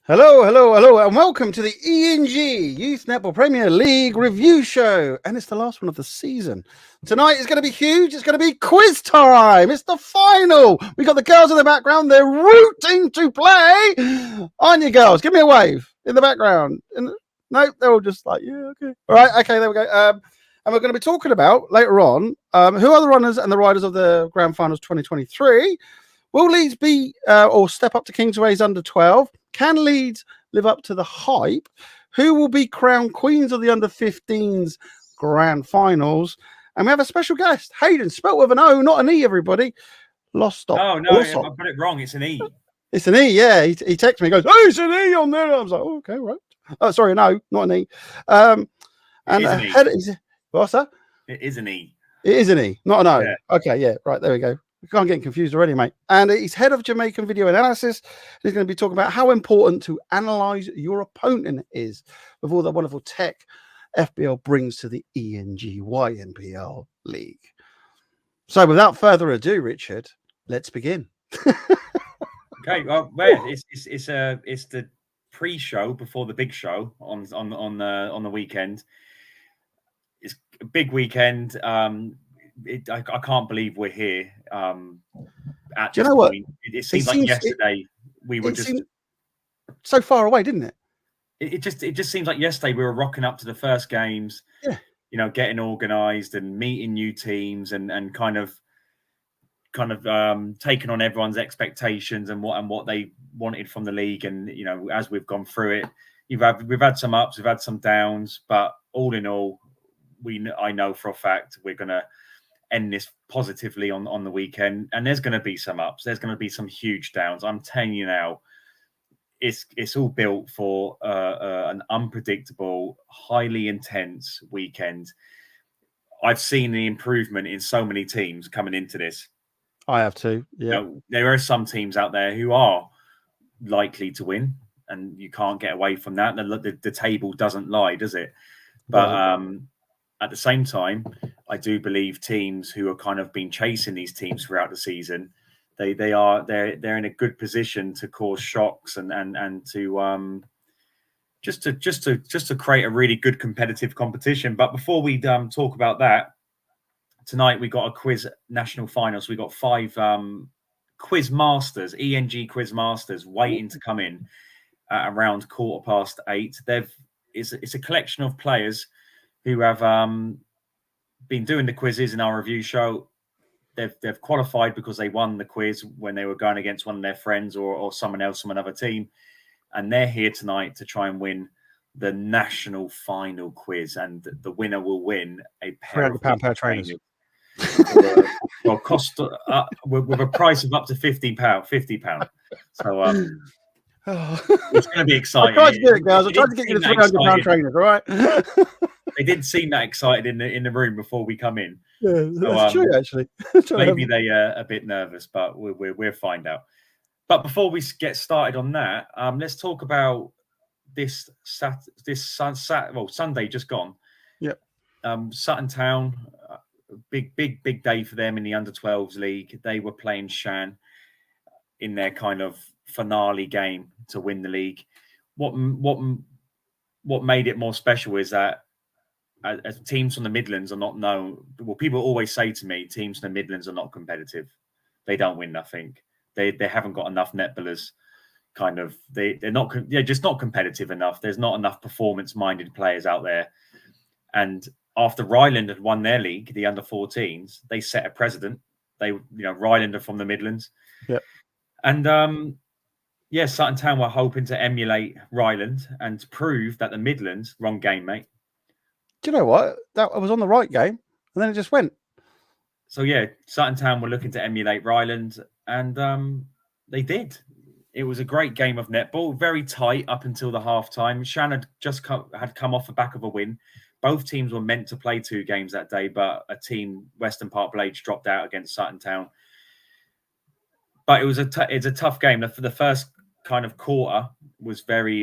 Hello, hello, hello, and welcome to the ENG Youth Netball Premier League Review Show. And it's the last one of the season. Tonight is going to be huge. It's going to be quiz time. It's the final. We got the girls in the background. They're rooting to play. Aren't you, girls? Give me a wave in the background. No, they're all just like, yeah, okay. All right, okay, there we go. And we're going to be talking about later on who are the runners and the riders of the Grand Finals 2023. Will Leeds be or step up to Kingsway's under 12? Can Leeds live up to the hype? Who will be crowned queens of the under 15s Grand Finals? And we have a special guest, Haydon, spelt with an O, not an E, everybody. Lossock. Oh, no, I got it wrong. It's an E. It's an E, yeah. He texted me, he goes, oh, it's an E on there. I was like, oh, okay, right. Oh, sorry, no, not an E. And what's that? It is an E. It is an E, not an O. Yeah. Okay, yeah, right, there we go. We can't get confused already, mate. And he's head of Jamaican video analysis. He's going to be talking about how important to analyze your opponent is with all the wonderful tech FBL brings to the ENG YNPL league. So without further ado, Richard, let's begin. Okay, well, it's the pre-show before the big show on the weekend. It's a big weekend. I can't believe we're here. At Do you know what? It seems like yesterday we were just so far away, didn't it? It just seems like yesterday we were rocking up to the first games. Yeah. You know, getting organised and meeting new teams and kind of taking on everyone's expectations and what they wanted from the league. And you know, as we've gone through it, we've had some ups, we've had some downs, but all in all, I know for a fact we're gonna end this positively on the weekend, and there's going to be some ups, there's going to be some huge downs. I'm telling you now, it's all built for an unpredictable, highly intense weekend. I've seen the improvement in so many teams coming into this. I have too. Yeah, you know, there are some teams out there who are likely to win, and you can't get away from that. The table doesn't lie, does it? But at the same time, I do believe teams who are kind of been chasing these teams throughout the season, they're in a good position to cause shocks and to just to create a really good competitive competition. But before we talk about that, tonight we got a quiz national finals. We got 5 quiz masters, ENG quiz masters, waiting to come in at around 8:15. It's a collection of players who have been doing the quizzes in our review show. They've qualified because they won the quiz when they were going against one of their friends or someone else from another team, and they're here tonight to try and win the national final quiz, and the winner will win a pair of £300 pair of trainers. Well, cost with a price of up to £50. So it's going to be exciting. I tried to do it, guys. I tried to get you the £300 trainers, all right? They didn't seem that excited in the room before we come in. Yeah, that's true, actually. Maybe they are a bit nervous, but we'll find out. But before we get started on that, let's talk about this Sunday just gone. Yep. Sutton Town, big day for them in the under 12s league. They were playing Shan in their kind of finale game to win the league. What made it more special is that as teams from the Midlands are not known. Well, people always say to me, teams from the Midlands are not competitive. They don't win nothing. They haven't got enough netballers. Kind of they're just not competitive enough. There's not enough performance-minded players out there. And after Ryland had won their league, the under 14s, they set a precedent. Ryland are from the Midlands. Yep. And Sutton Town were hoping to emulate Ryland and to prove that the Midlands, wrong game, mate. Do you know what? That I was on the right game, and then it just went. So Sutton Town were looking to emulate Ryland, and they did. It was a great game of netball, very tight up until the half-time. Shan had just come off the back of a win. Both teams were meant to play 2 games that day, but a team, Western Park Blades, dropped out against Sutton Town. But it's a tough game. For the first kind of quarter was very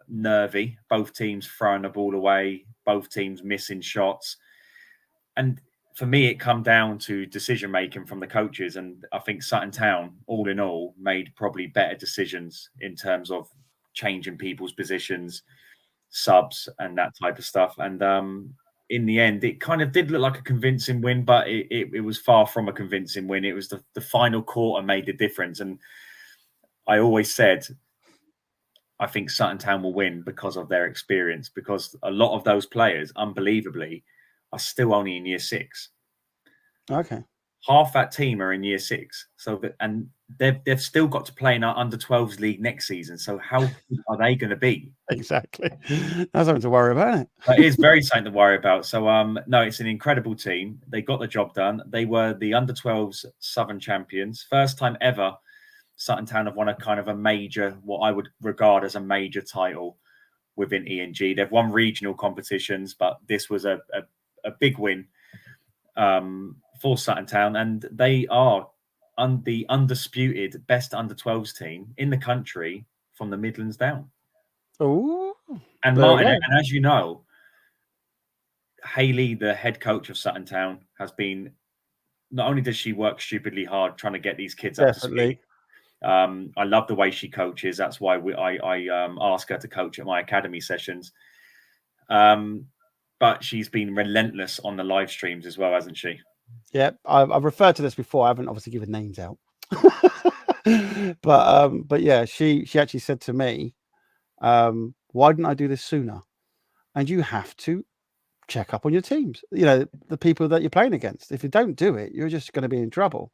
nervy. Both teams throwing the ball away, both teams missing shots. And for me, it come down to decision making from the coaches. And I think Sutton Town, all in all, made probably better decisions in terms of changing people's positions, subs, and that type of stuff. And in the end, it kind of did look like a convincing win, but it was far from a convincing win. It was the final quarter made the difference. And I always said, I think Sutton Town will win because of their experience, because a lot of those players, unbelievably, are still only in year 6. Okay. Half that team are in year 6. So and they've still got to play in our under-12s league next season. So how are they going to be? Exactly. That's something to worry about, isn't it? It is very something to worry about. So no, it's an incredible team. They got the job done. They were the under-12s Southern champions. First time ever Sutton Town have won a kind of a major, what I would regard as a major title within ENG. They've won regional competitions, but this was a big win for Sutton Town, and they are the undisputed best under-12s team in the country from the Midlands down. Oh, and Martin, and as you know, Hayley, the head coach of Sutton Town, has been, not only does she work stupidly hard trying to get these kids up to speed. I love the way she coaches. That's why I ask her to coach at my academy sessions. But she's been relentless on the live streams as well, hasn't she? Yeah, I've referred to this before. I haven't obviously given names out, but yeah, she actually said to me, "Why didn't I do this sooner?" And you have to check up on your teams. You know, the people that you're playing against. If you don't do it, you're just going to be in trouble.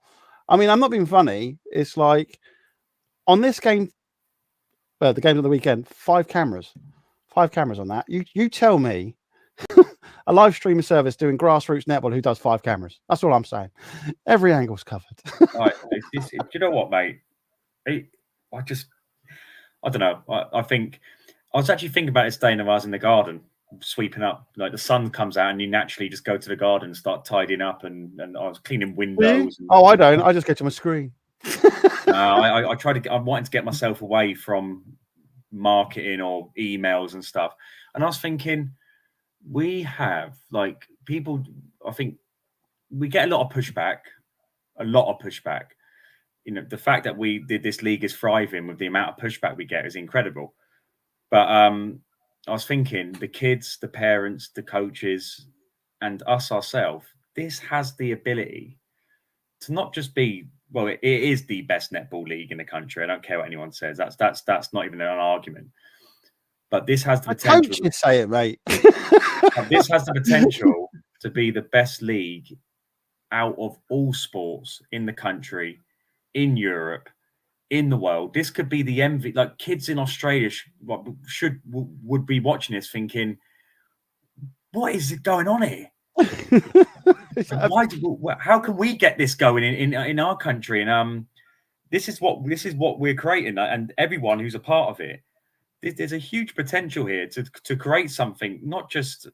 I mean, I'm not being funny. It's like on this game, the game of the weekend, 5 cameras on that. You tell me. A live streaming service doing grassroots netball who does 5 cameras. That's all I'm saying. Every angle's covered. Right. Do you know what, mate? I don't know. I think I was actually thinking about this day when I was in the garden sweeping up. Like the sun comes out and you naturally just go to the garden and start tidying up. And I was cleaning windows. I don't. I just get to my screen. I tried to. I'm wanting to get myself away from marketing or emails and stuff. And I was thinking, we have like people, I think we get a lot of pushback. You know, the fact that this league is thriving with the amount of pushback we get is incredible. But I was thinking, the kids, the parents, the coaches, and us ourselves, this has the ability to not just be, well, it is the best netball league in the country. I don't care what anyone says. That's not even an argument. But this has the potential. Coaches say it, mate. This has the potential to be the best league out of all sports in the country, in Europe, in the world. This could be the envy. Like kids in Australia would be watching this, thinking, "What is it going on here? How can we get this going in our country?" And this is what we're creating, and everyone who's a part of it. There's a huge potential here to create something, not just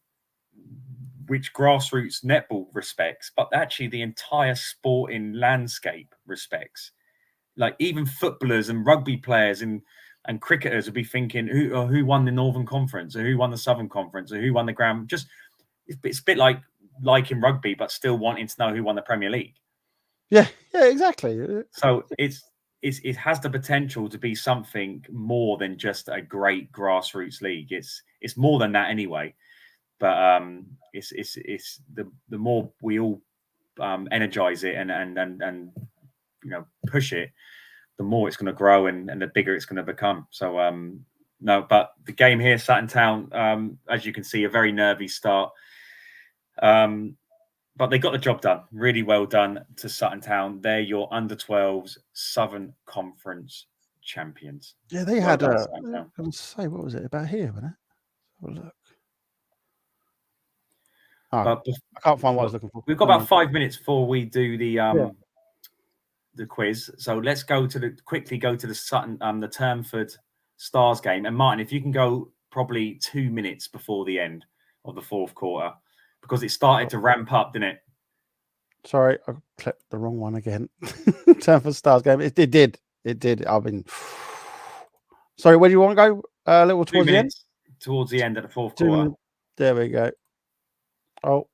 which grassroots netball respects, but actually the entire sporting landscape respects. Like even footballers and rugby players and cricketers will be thinking, who won the Northern Conference, or who won the Southern Conference, or who won the Grand. Just it's a bit like in rugby, but still wanting to know who won the Premier League. Yeah, exactly. So it has the potential to be something more than just a great grassroots league. It's more than that anyway. But it's the more we all energize it and you know push it, the more it's going to grow and the bigger it's going to become. So no, but the game here, Sutton Town, as you can see, a very nervy start. But they got the job done. Really well done to Sutton Town. They're your under-12s Southern Conference champions. Yeah, they had I would say, what was it about here? Wasn't it? Have a look. Oh, I can't find what I was looking for. We've got about 5 minutes before we do the quiz. So let's quickly go to the Sutton, the Turnford Stars game. And Martin, if you can go probably 2 minutes before the end of the 4th quarter, because it started to ramp up, didn't it? Sorry, I clicked the wrong one again. Turnford Stars game. It did. I've been. Sorry, where do you want to go? A little towards the end. Towards the end of the 4th quarter. There we go. Oh.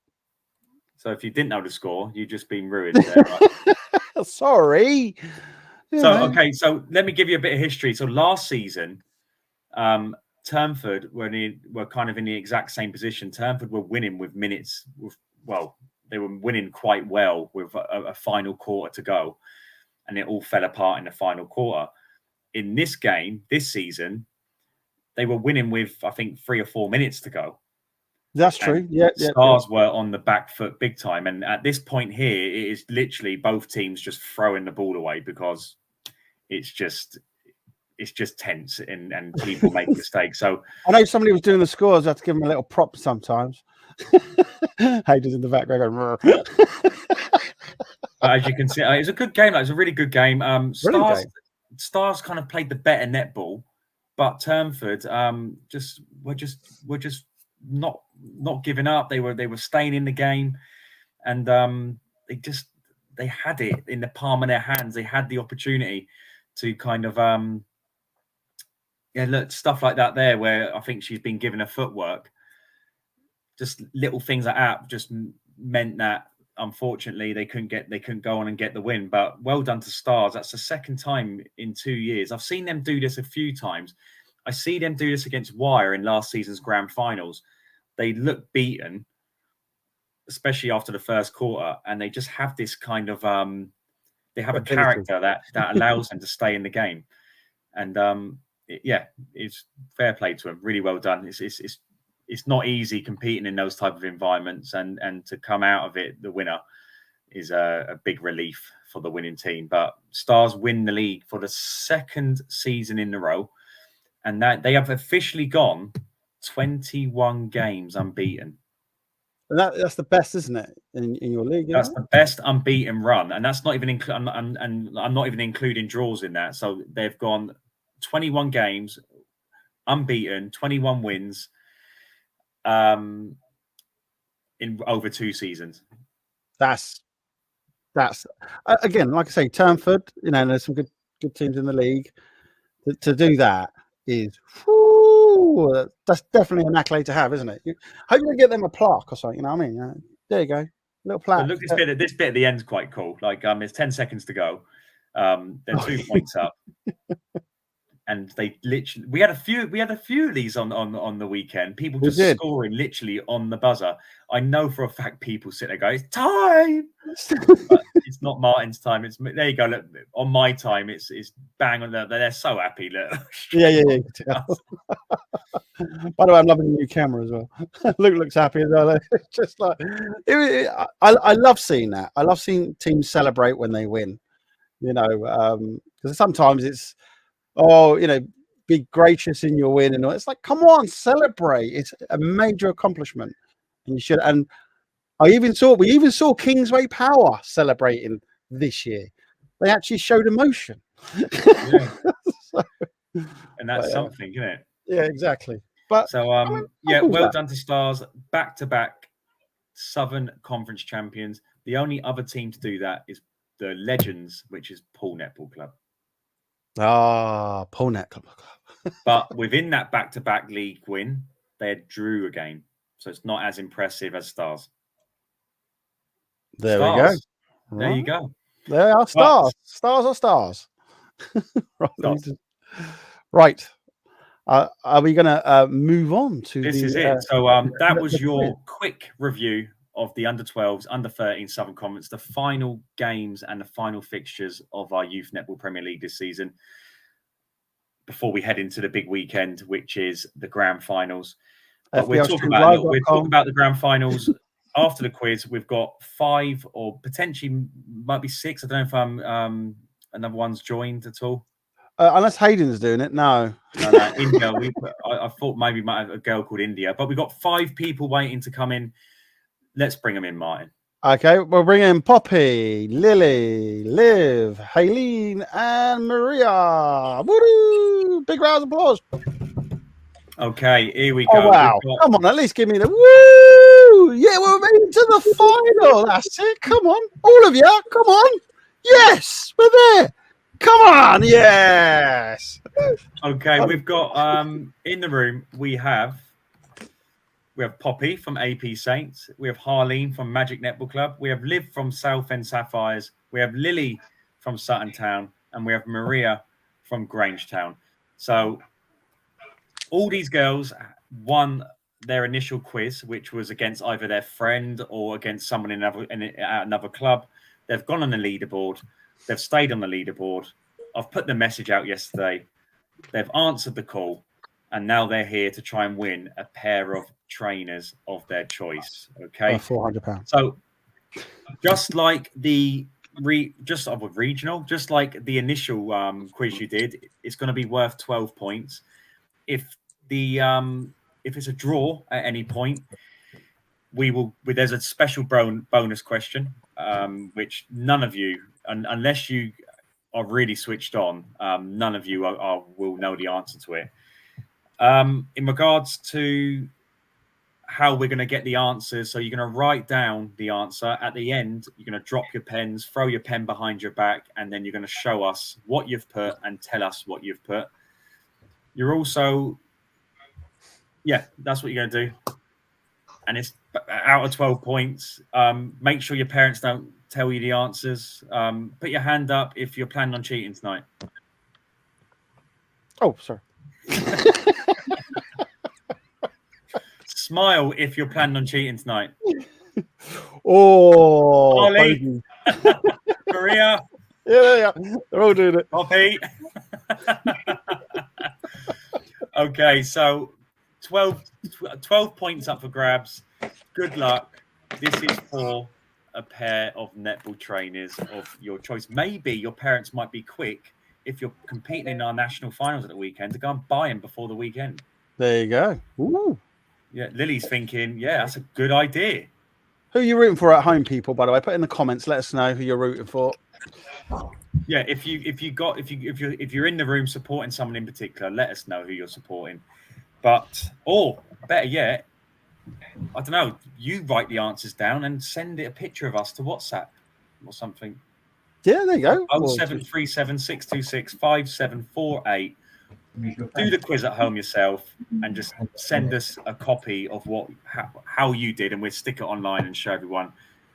So if you didn't know the score, you've just been ruined there, right? Sorry. So, okay, so let me give you a bit of history. So last season, Turnford were kind of in the exact same position. Turnford were winning with minutes. They were winning quite well with a final quarter to go, and it all fell apart in the final quarter. In this game, this season, they were winning with, I think, 3 or 4 minutes to go. That's true. Yeah. Stars were on the back foot big time. And at this point here, it is literally both teams just throwing the ball away because it's just tense and people make mistakes. So I know somebody was doing the scores. I have to give them a little prop sometimes. Haydon's in the background going, as you can see, it was a good game. It was a really good game. Stars kind of played the better netball, but Turnford were just not giving up. They were staying in the game, and they had it in the palm of their hands. They had the opportunity to kind of look, stuff like that there, where I think she's been given a footwork. Just little things like that just meant that unfortunately they couldn't go on and get the win. But well done to Stars. That's the second time in 2 years. I've seen them do this a few times. I see them do this against Wire in last season's Grand Finals. They look beaten, especially after the first quarter, and they just have this kind of they have a character that allows them to stay in the game. And it's fair play to them. Really well done. It's not easy competing in those type of environments, and to come out of it the winner is a big relief for the winning team. But Stars win the league for the second season in a row, and that they have officially gone 21 games unbeaten. And that's the best, isn't it, in your league? That's the best unbeaten run, and that's not even I'm not even including draws in that. So they've gone 21 games unbeaten, 21 wins in over 2 seasons. That's again, like I say, Turnford, there's some good teams in the league. To do that is, that's definitely an accolade to have, isn't it? Hope you get them a plaque or something. You know what I mean? There you go, little plaque. But look, this bit at the end is quite cool. Like, it's 10 seconds to go. They're 2 points up, and they literally we had a few of these on the weekend. People just scoring literally on the buzzer. I know for a fact people sit there going, "It's time." But it's not Martin's time. It's there. You go. Look, on my time, it's bang on. They're so happy. Look. Yeah. By the way, I'm loving the new camera as well. Luke looks happy as well. It's just like I love seeing that. I love seeing teams celebrate when they win. Because sometimes it's be gracious in your win and all. It's like, come on, celebrate. It's a major accomplishment, and you should. And we even saw Kingsway Power celebrating this year. They actually showed emotion. Yeah. And that's something, isn't it? Yeah, exactly. But so well done to Stars, back-to-back Southern Conference champions. The only other team to do that is the Legends, which is Poole Netball Club. Poole Netball Club. But within that back-to-back league win, they drew again, so it's not as impressive as Stars. There we go. There you go. There are Stars. Stars are Stars. Right. Are we going to move on to this? Is it? So that was your quick review of the under-12s, under-13 Southern Conference, the final games and the final fixtures of our Youth Netball Premier League this season. Before we head into the big weekend, which is the Grand Finals. But we're talking about the Grand Finals. After the quiz, we've got 5 or potentially might be 6. I don't know if another one's joined at all. Unless Haydon's doing it. No. India. I thought maybe might have a girl called India, but we've got 5 people waiting to come in. Let's bring them in, Martin. Okay, we'll bring in Poppy, Lily, Liv, Haylene, and Maria. Woo! Big round of applause. Okay, here we go. Oh, wow. Come on, at least give me the woo! Yeah, we're moving to the final. That's it. Come on. All of you. Come on. Yes, we're there. Come on. Yes. Okay, we've got in the room, we have Poppy from AP Saints. We have Harleen from Magic Netball Club. We have Liv from Southend Sapphires. We have Lily from Sutton Town. And we have Maria from Grangetown. So all these girls won their initial quiz, which was against either their friend or against someone at another club. They've gone on the leaderboard. They've stayed on the leaderboard. I've put the message out yesterday. They've answered the call, and now they're here to try and win a pair of trainers of their choice. Okay, £400. So just like the regional, just like the initial quiz you did, it's going to be worth 12 points. If it's a draw at any point, there's a special bonus question, which none of you, unless you are really switched on, none of you will know the answer to it. In regards to how we're going to get the answers, so you're going to write down the answer. At the end, you're going to drop your pens, throw your pen behind your back, and then you're going to show us what you've put and tell us what you've put. You're also, that's what you're going to do. And it's out of 12 points. Make sure your parents don't tell you the answers. Put your hand up if you're planning on cheating tonight. Oh, sorry. Smile if you're planning on cheating tonight. Oh, Ollie. Maria. Yeah. They're all doing it. Poppy. Okay, so 12 points up for grabs. Good luck. This is for a pair of netball trainers of your choice. Maybe your parents might be quick if you're competing in our national finals at the weekend to go and buy them before the weekend. There you go. Ooh. Yeah, Lily's thinking, that's a good idea. Who are you rooting for at home, people? By the way, put in the comments. Let us know who you're rooting for. Yeah, if you're in the room supporting someone in particular, let us know who you're supporting. But better yet, I don't know. You write the answers down and send it a picture of us to WhatsApp or something. Yeah, there you go. 0737 626 5748. Do the quiz at home yourself and just send us a copy of how you did, and we'll stick it online and show everyone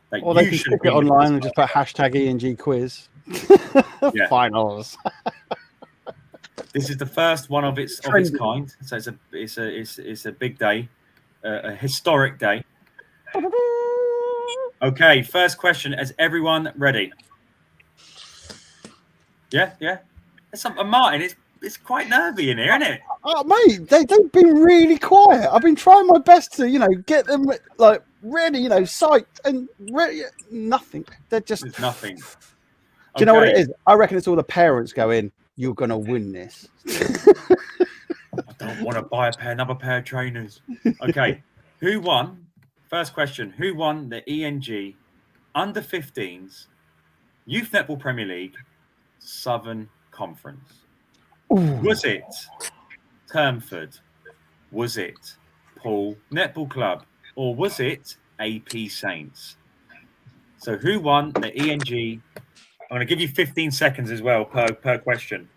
that or they can stick it online and just put hashtag ENG quiz. Finals. This is the first one of its kind, so it's a big day, a historic day. Okay, first question. Is everyone ready? Yeah. It's something, Martin. It's quite nervy in here, isn't it? Oh, mate, they've been really quiet. I've been trying my best to, get them like ready, psyched, and ready. Nothing. They're just There's nothing. Do you know what it is? I reckon it's all the parents going, "You're gonna win this." I don't want to buy another pair of trainers. Okay, who won? First question: who won the ENG Under 15s Youth Netball Premier League Southern Conference? Ooh. Was it Termford? Was it Paul Netball Club? Or was it AP Saints? So who won the ENG? I'm going to give you 15 seconds as well per question.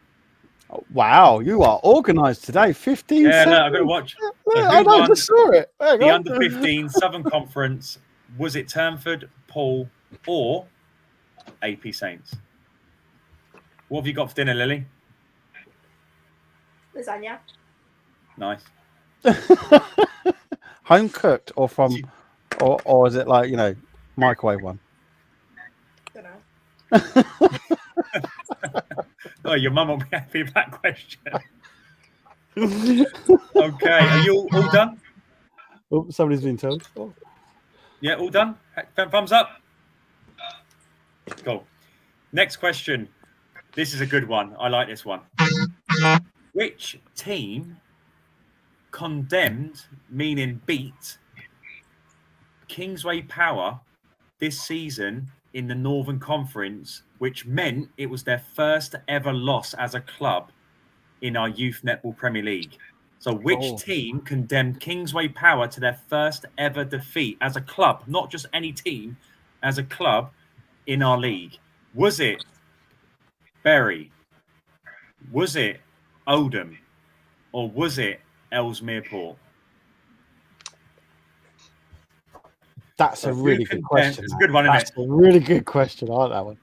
Oh, wow, you are organised today. 15 seconds. Yeah, I've got to watch. So I know, I just saw it. The Under 15 Southern Conference, was it Termford, Paul, or AP Saints? What have you got for dinner, Lily? Lasagna. Nice. Home cooked or from, or is it like, microwave one? Don't know. Oh, your mum will be happy with that question. Okay, are you all done? Oh, somebody's been told. Oh. Yeah, all done? Thumbs up. Cool. Next question. This is a good one. I like this one. Which team condemned, meaning beat, Kingsway Power this season in the Northern Conference, which meant it was their first ever loss as a club in our Youth Netball Premier League? So which team condemned Kingsway Power to their first ever defeat as a club, not just any team, as a club in our league? Was it Bury? Was it Oldham? Or was it Ellesmere Port? That's a really good question. It's a good one, isn't it? That's a really good question. I like that one.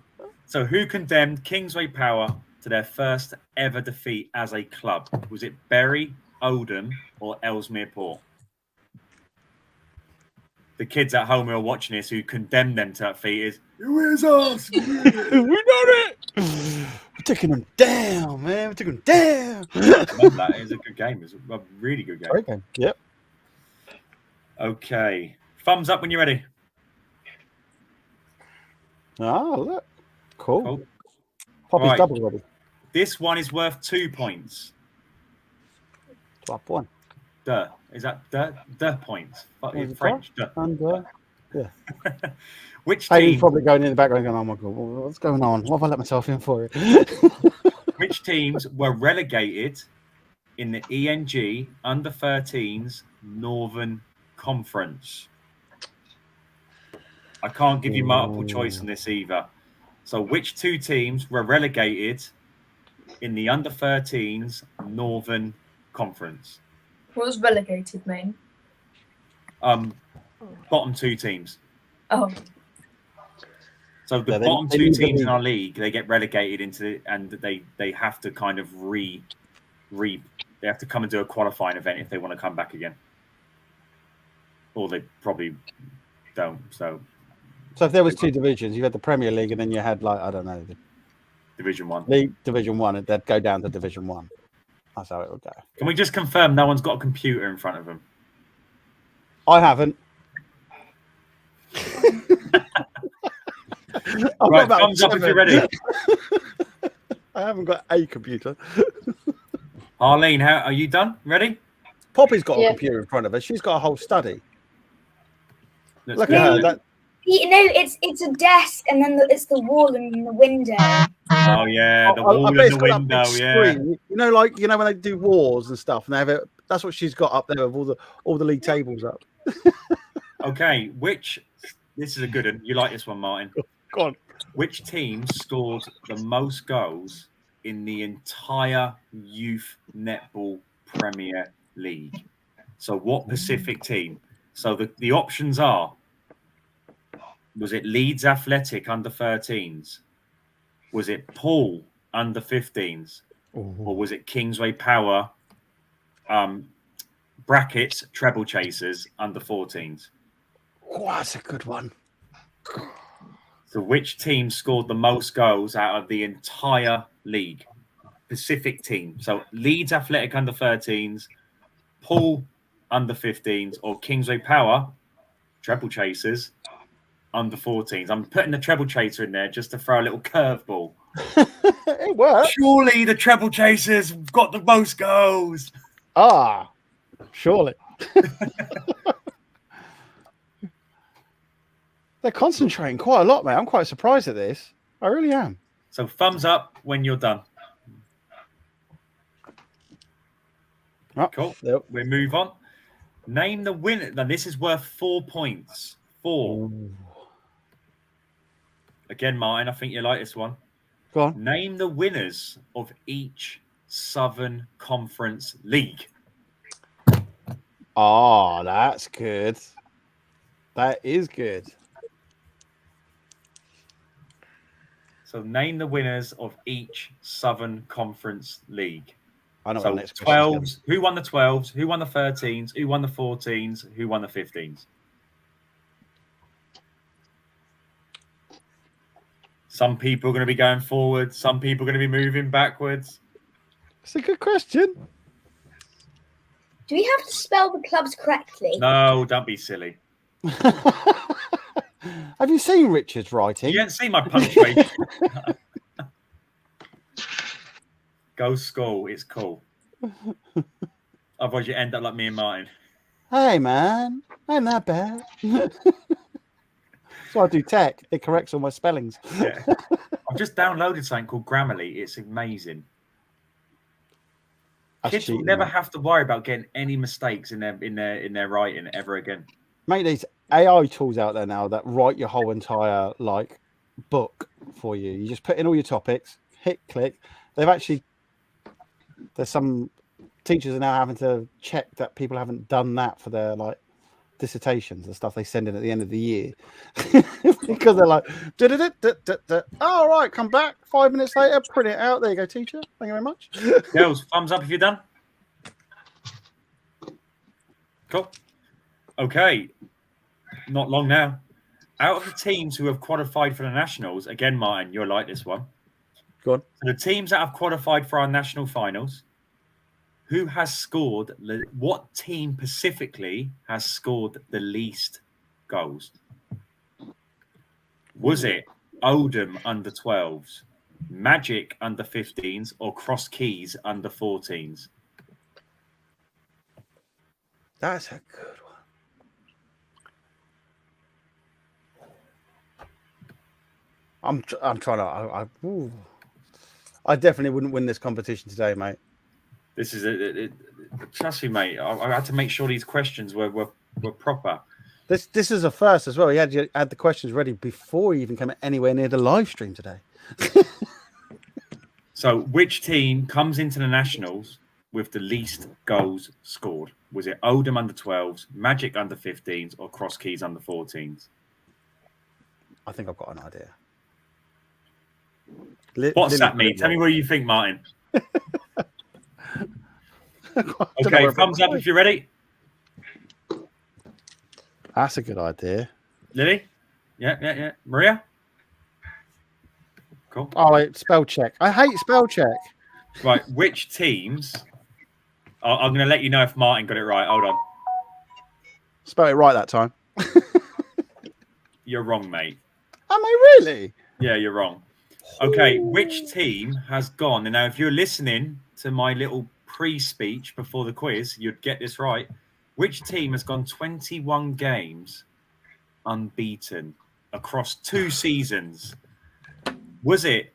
So who condemned Kingsway Power to their first ever defeat as a club? Was it Bury, Oldham, or Ellesmere Port? The kids at home who are watching this who condemn them to that feat is, who is us? We done it. We're taking them down, man. We're taking them down. Remember that. It was a good game. It was a really good game. Great game. Yep. Okay. Thumbs up when you're ready. Ah, look. Cool. Cool. Poppy's Right. double ready. This one is worth 2 points. Top one. Duh. Is that the points? What In was it French. Duh. And Which Hayden's team? probably going in the background going, oh my God, what's going on? What have I let myself in for? It? Which teams were relegated in the ENG Under-13s Northern Conference? I can't give you multiple choice on this either. So which 2 teams were relegated in the Under-13s Northern Conference? What was relegated mean? Bottom 2 teams. Oh, So the Yeah, bottom they 2 leave the teams in league. our league, they get relegated into, and they have to kind of they have to come and do a qualifying event if they want to come back again, or they probably don't. So if there was 2 divisions, you had the Premier League and then you had like, I don't know, the Division 1. League Division 1, and they'd go down to Division 1. That's how it would go. Can we just confirm no one's got a computer in front of them? I haven't. I've Right, got about thumbs up if 7. you're ready. I haven't got a computer. Arlene, how are you done? Ready? Poppy's got a Yeah. computer in front of her. She's got a whole study. Let's Look go. at her. That, You know, it's a desk, and then it's the wall and the window. Oh yeah, the wall I and bet it's the got that big window. Yeah. screen. You know, like when they do wars and stuff, and they have it. That's what she's got up there with all the league tables up. Okay, this is a good one. You like this one, Martin? Go on. Which team scored the most goals in the entire Youth Netball Premier League? So what Pacific team? So the options are, was it Leeds Athletic Under-13s? Was it Poole Under-15s? Or was it Kingsway Power brackets treble chasers Under-14s? Oh, that's a good one. So which team scored the most goals out of the entire league? Pacific team. So Leeds Athletic Under-13s, Poole Under-15s, or Kingsway Power treble chasers Under-14s. I'm putting the treble chaser in there just to throw a little curveball. It worked. Surely the treble chasers got the most goals. Ah, surely. They're concentrating quite a lot, mate. I'm quite surprised at this. I really am. So thumbs up when you're done. Oh, Cool. yep. We move on. Name the winner. Now this is worth 4 points. 4. Ooh. Again, Martin, I think you like this one. Go on. Name the winners of each Southern Conference League. Oh, that's good. That is good. So name the winners of each Southern Conference League. I know So what the next question's gonna 12s. Who won the 12s? Who won the 13s? Who won the 14s? Who won the 15s? Some people are going to be going forward. Some people are going to be moving backwards. It's a good question. Do we have to spell the clubs correctly? No, don't be silly. Have you seen Richard's writing? You didn't see my punctuation. Go school. It's cool. Otherwise, you end up like me and Martin. Hey, man. Ain't that bad. So I do tech. It corrects all my spellings. Yeah. I've just downloaded something called Grammarly. It's amazing. That's Kids will cheating, never mate. have to worry about getting any mistakes in their writing ever again. Mate, there's AI tools out there now that write your whole entire book for you. You just put in all your topics, hit click. There's some teachers are now having to check that people haven't done that for their dissertations and stuff they send in at the end of the year because they're like, all right, come back 5 minutes later, print it out. There you go, teacher. Thank you very much. Girls, thumbs up if you're done. Cool. Okay. Not long now. Out of the teams who have qualified for the nationals, again, Martin, you'll like this one. Go on. So the teams that have qualified for our national finals, who has scored? What team specifically has scored the least goals? Was it Oldham under 12s, Magic under 15s, or Cross Keys under 14s? That's a good one. I'm trying to. I definitely wouldn't win this competition today, mate. This is trust me, mate. I had to make sure these questions were proper. This is a first as well. He had the questions ready before he even came anywhere near the live stream today. So, which team comes into the nationals with the least goals scored? Was it Oldham under 12s, Magic under 15s, or Cross Keys under 14s? I think I've got an idea. What's that mean? Tell me what you think, Martin. Okay, thumbs up if you're ready. That's a good idea. Lily? Yeah. Maria? Cool. Oh, wait, spell check. I hate spell check. Right, which teams? I'm going to let you know if Martin got it right. Hold on. Spell it right that time. You're wrong, mate. Am I really? Yeah, you're wrong. Okay, which team has gone? And now, if you're listening to my little pre-speech before the quiz, you'd get this right. Which team has gone 21 games unbeaten across 2 seasons? Was it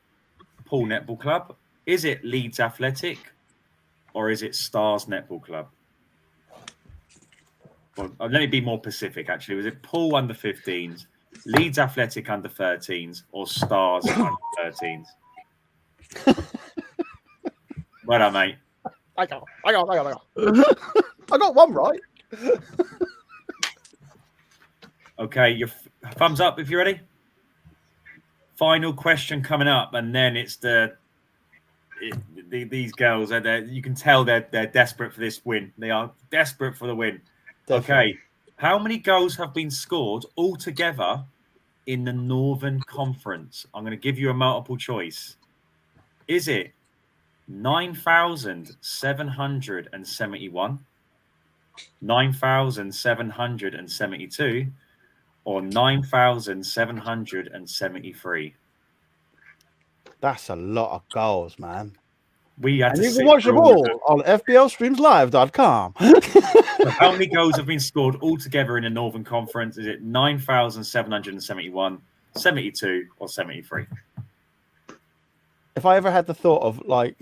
Poole Netball Club? Is it Leeds Athletic? Or is it Stars Netball Club? Well, let me be more specific, actually. Was it Poole under 15s, Leeds Athletic under 13s, or Stars under 13s? Well done, mate. I got one right. Okay, your thumbs up if you're ready. Final question coming up, and then it's these girls. You can tell they're desperate for this win. They are desperate for the win. Definitely. Okay, how many goals have been scored altogether in the Northern Conference? I'm going to give you a multiple choice. Is it 9,771, 9,772, or 9,773? That's a lot of goals, man. We had and to you can watch them all on FBLStreamsLive.com. So how many goals have been scored altogether in the Northern Conference? Is it 9,771, 72, or 73? If I ever had the thought of, like,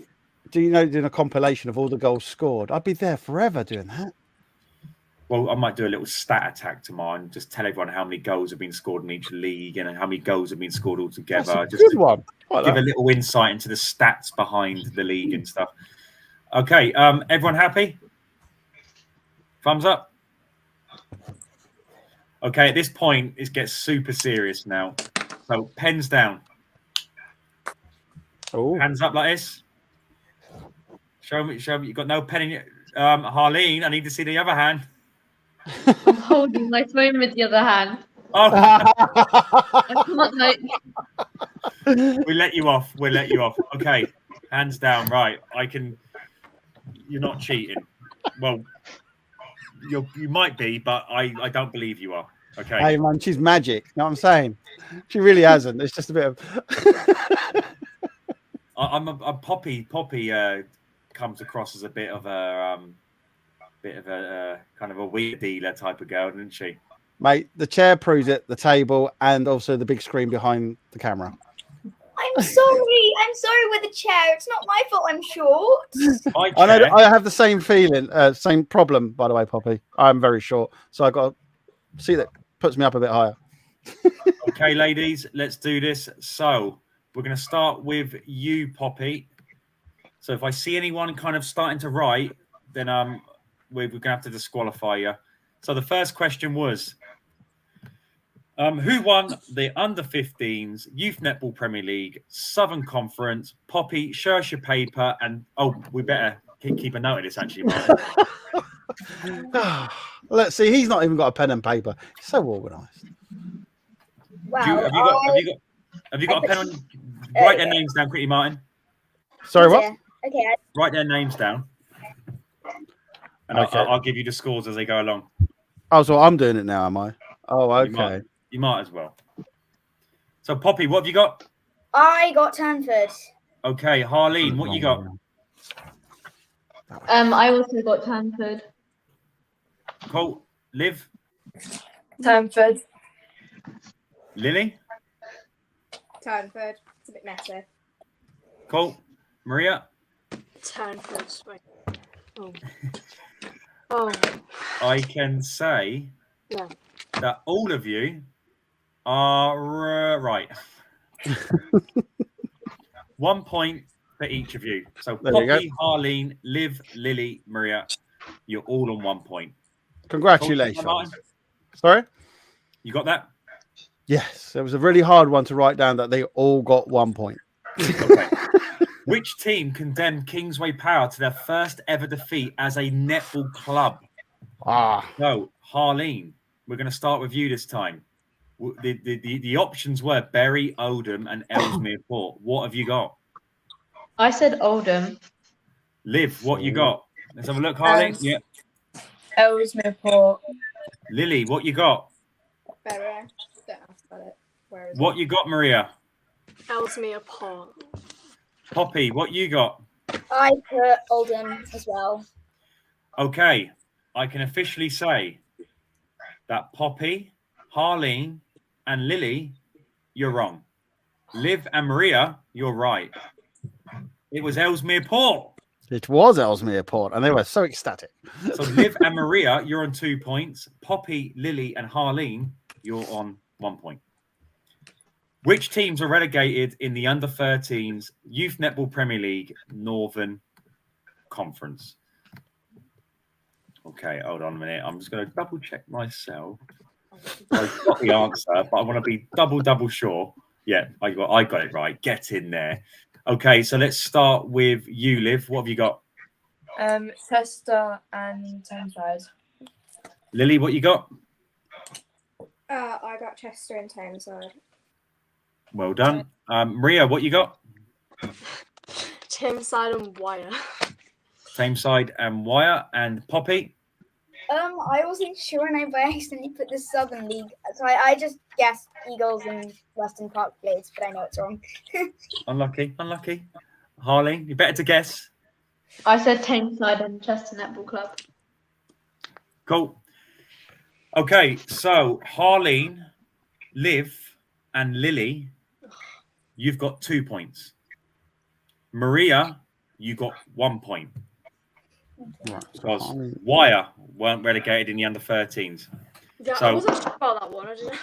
doing a compilation of all the goals scored, I'd be there forever doing that. Well, I might do a little stat attack tomorrow and just tell everyone how many goals have been scored in each league and how many goals have been scored altogether. That's a just good one. Give a little insight into the stats behind the league and stuff. Okay, everyone happy? Thumbs up. Okay, at this point, it gets super serious now. So pens down. Ooh. Hands up like this. Show me. You got no pen in your... Harleen, I need to see the other hand. I'm holding my phone with the other hand. Oh. We'll let you off. Okay, hands down. Right, I can. You're not cheating. Well, you might be, but I don't believe you are. Okay. Hey man, she's magic. You know what I'm saying? She really hasn't. It's just a bit of. I'm a Poppy. Poppy comes across as a bit of a kind of a weird dealer type of girl, doesn't she? Mate, the chair proves it, the table, and also the big screen behind the camera. I'm sorry with the chair. It's not my fault I'm short. I know I have the same feeling, same problem, by the way, Poppy. I'm very short, so I got to see that puts me up a bit higher. Okay, ladies, let's do this. So we're going to start with you, Poppy. So if I see anyone kind of starting to write, then we're going to have to disqualify you. So the first question was, who won the Under-15s Youth Netball Premier League Southern Conference? Poppy, show us your paper, and we better keep a note of this, actually, Martin. Let's see. He's not even got a pen and paper. He's so organised. Wow. Have you got a pen on? Write their names down quickly, Martin. Sorry, what? Okay. Write their names down. And Okay. I'll give you the scores as they go along. Oh, so I'm doing it now, am I? Oh, okay. You might as well. So, Poppy, what have you got? I got Tanford. Okay, Harleen, what you got? I also got Tanford. Colt, Liv, Tanford. Lily, Tanford. It's a bit messy. Colt, Maria. Tanford. Wait. Oh. I can say Yeah. that all of you are right. 1 point for each of you. So There you Poppy, Harleen, Liv, Lily, Maria, you're all on 1 point. Congratulations. Colt, Sorry? you got that? Yes. It was a really hard one to write down that they all got 1 point. Okay. Which team condemned Kingsway Power to their first ever defeat as a netball club? So, Harleen, we're going to start with you this time. The options were Bury, Oldham, and Ellesmere Port. What have you got? I said Oldham. Liv, what you got? Let's have a look, Harleen. Yeah. Ellesmere Port. Lily, what you got? Bury. Don't ask about it. Where is What you got, Maria? Ellesmere Port. Poppy, what you got? I put Oldham as well. Okay, I can officially say that Poppy, Harleen, and Lily, you're wrong. Liv and Maria, you're right. It was Ellesmere Port. It was Ellesmere Port, and they were so ecstatic. So Liv and Maria, you're on 2 points. Poppy, Lily, and Harleen, you're on 1 point. Which teams are relegated in the under-13s Youth Netball Premier League Northern Conference? Okay, hold on a minute. I'm just going to double check myself. I've got the answer, but I want to be double sure. Yeah, I got it right. Get in there. Okay, so let's start with you, Liv. What have you got? Chester and Tameside. Lily, what you got? I got Chester and Tameside. Well done. Maria, what you got? Tameside and Wire. Tameside and Wire. And Poppy? I wasn't sure, and I accidentally put the Southern League, so I just guessed Eagles and Western Park Blades, but I know it's wrong. Unlucky. Harleen, you better to guess. I said Tameside and Chester Netball Club. Cool. Okay, so Harleen, Liv, and Lily, you've got 2 points. Maria, you got 1 point. Right. Because Wire weren't relegated in the under-13s. Yeah, So- I wasn't sure about that one. I didn't.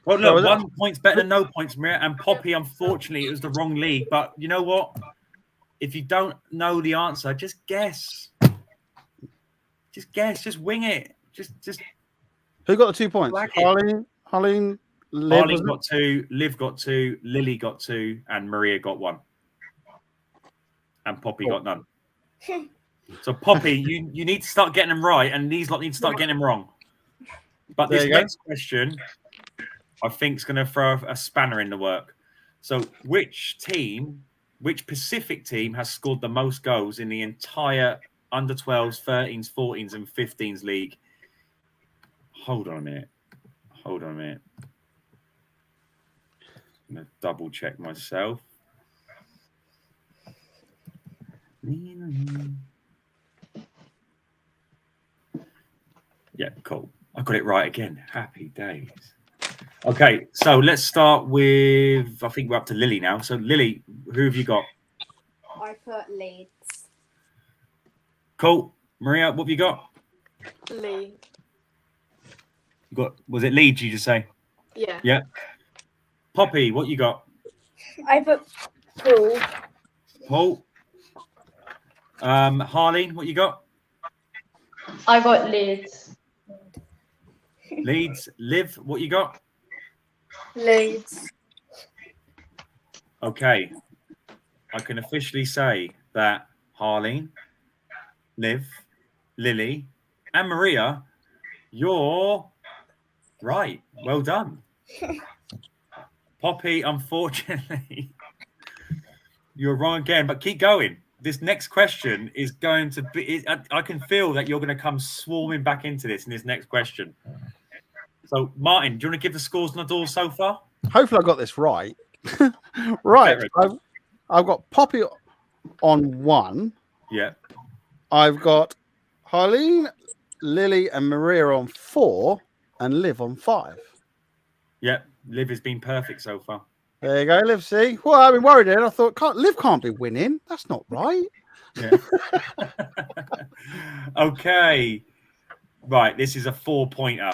Well, So look, was it- 1 point's better than no points, Maria. And Poppy, unfortunately, it was the wrong league. But you know what? If you don't know the answer, just guess. Just guess. Just wing it. Just Who got the 2 points? Flag it. Harleen, Liv. Harleen got 2, Liv got 2, Lily got 2, and Maria got 1. And Poppy got none. So, Poppy, you need to start getting them right, and these lot need to start getting them wrong. But There this you go. next question, I think, is going to throw a spanner in the work. So, which Pacific team has scored the most goals in the entire under-12s, 13s, 14s, and 15s league? Hold on a minute. I'm going to double check myself. Yeah, cool. I got it right again. Happy days. Okay, so let's start with, I think we're up to Lily now. So, Lily, who have you got? I put Leeds. Cool. Maria, what have you got? Leeds. You got, was it Leeds, you just say? Yeah. Yeah. Poppy, what you got? I put Pool. Paul. Harleen, what you got? I got Leeds. Leeds. Liv, what you got? Leeds. Okay. I can officially say that Harleen, Liv, Lily, and Maria You're right. Well done. Poppy, unfortunately, you're wrong again, but keep going. This next question is going to be, I can feel that you're going to come swarming back into this in this next question. So, Martin, do you want to give the scores on the door so far? Hopefully I got this right. Right. I've got Poppy on 1. Yeah. I've got Harleen, Lily, and Maria on 4, and Liv on 5. Yeah. Liv has been perfect so far. There you go, Liv. See? Well, I've been worried then. I thought, Liv can't be winning. That's not right. Yeah. Okay. Right. This is a 4-pointer.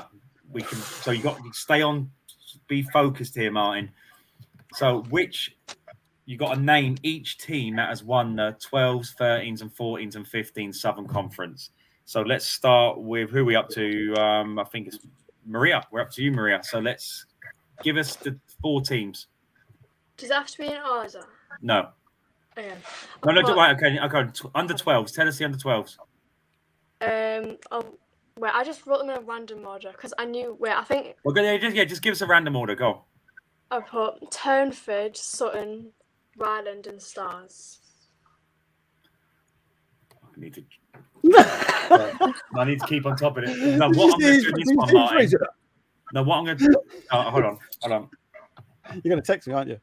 So you got to stay on, be focused here, Martin. So you got to name each team that has won the 12s, 13s, and 14s and 15s Southern Conference. So let's start with who are we up to? I think it's Maria. We're up to you, Maria. So let's give us the 4 teams. Does it have to be in order? No. Okay. No, right, okay. Under 12s. Tell us the under 12s. Wait, I just wrote them in a random order because I knew. Wait, I think. Well, just give us a random order. Go. I put Turnford, Sutton, Ryland, and Stars. I need to keep on top of it. No, what I'm going to do this one, Martin. No, what I'm going to do. Hold on. You're going to text me, aren't you?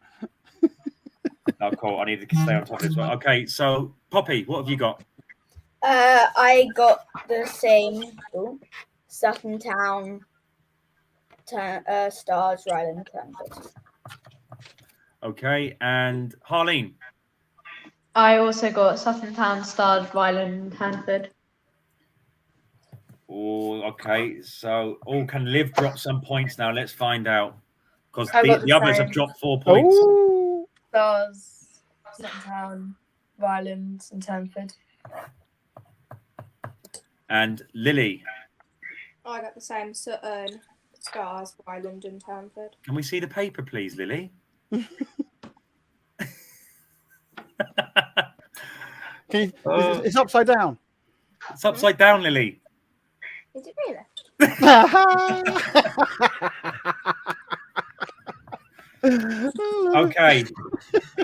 Oh, cool. I need to stay on top of this one. Okay, so Poppy, what have you got? I got the same. Sutton Town, Stars, Ryland, Turnford. Okay, and Harleen. I also got Sutton Town, Stars, Ryland, and Hanford. Oh, okay. So, can Liv drop some points now? Let's find out. Because the others have dropped 4 points. Ooh. Stars, Sutton Town, Ryland, and Turnford. And Lily. I got the same. Sutton, Stars, Ryland, and Turnford. Can we see the paper, please, Lily? It's upside down. It's upside down, Lily. Is it really? Okay.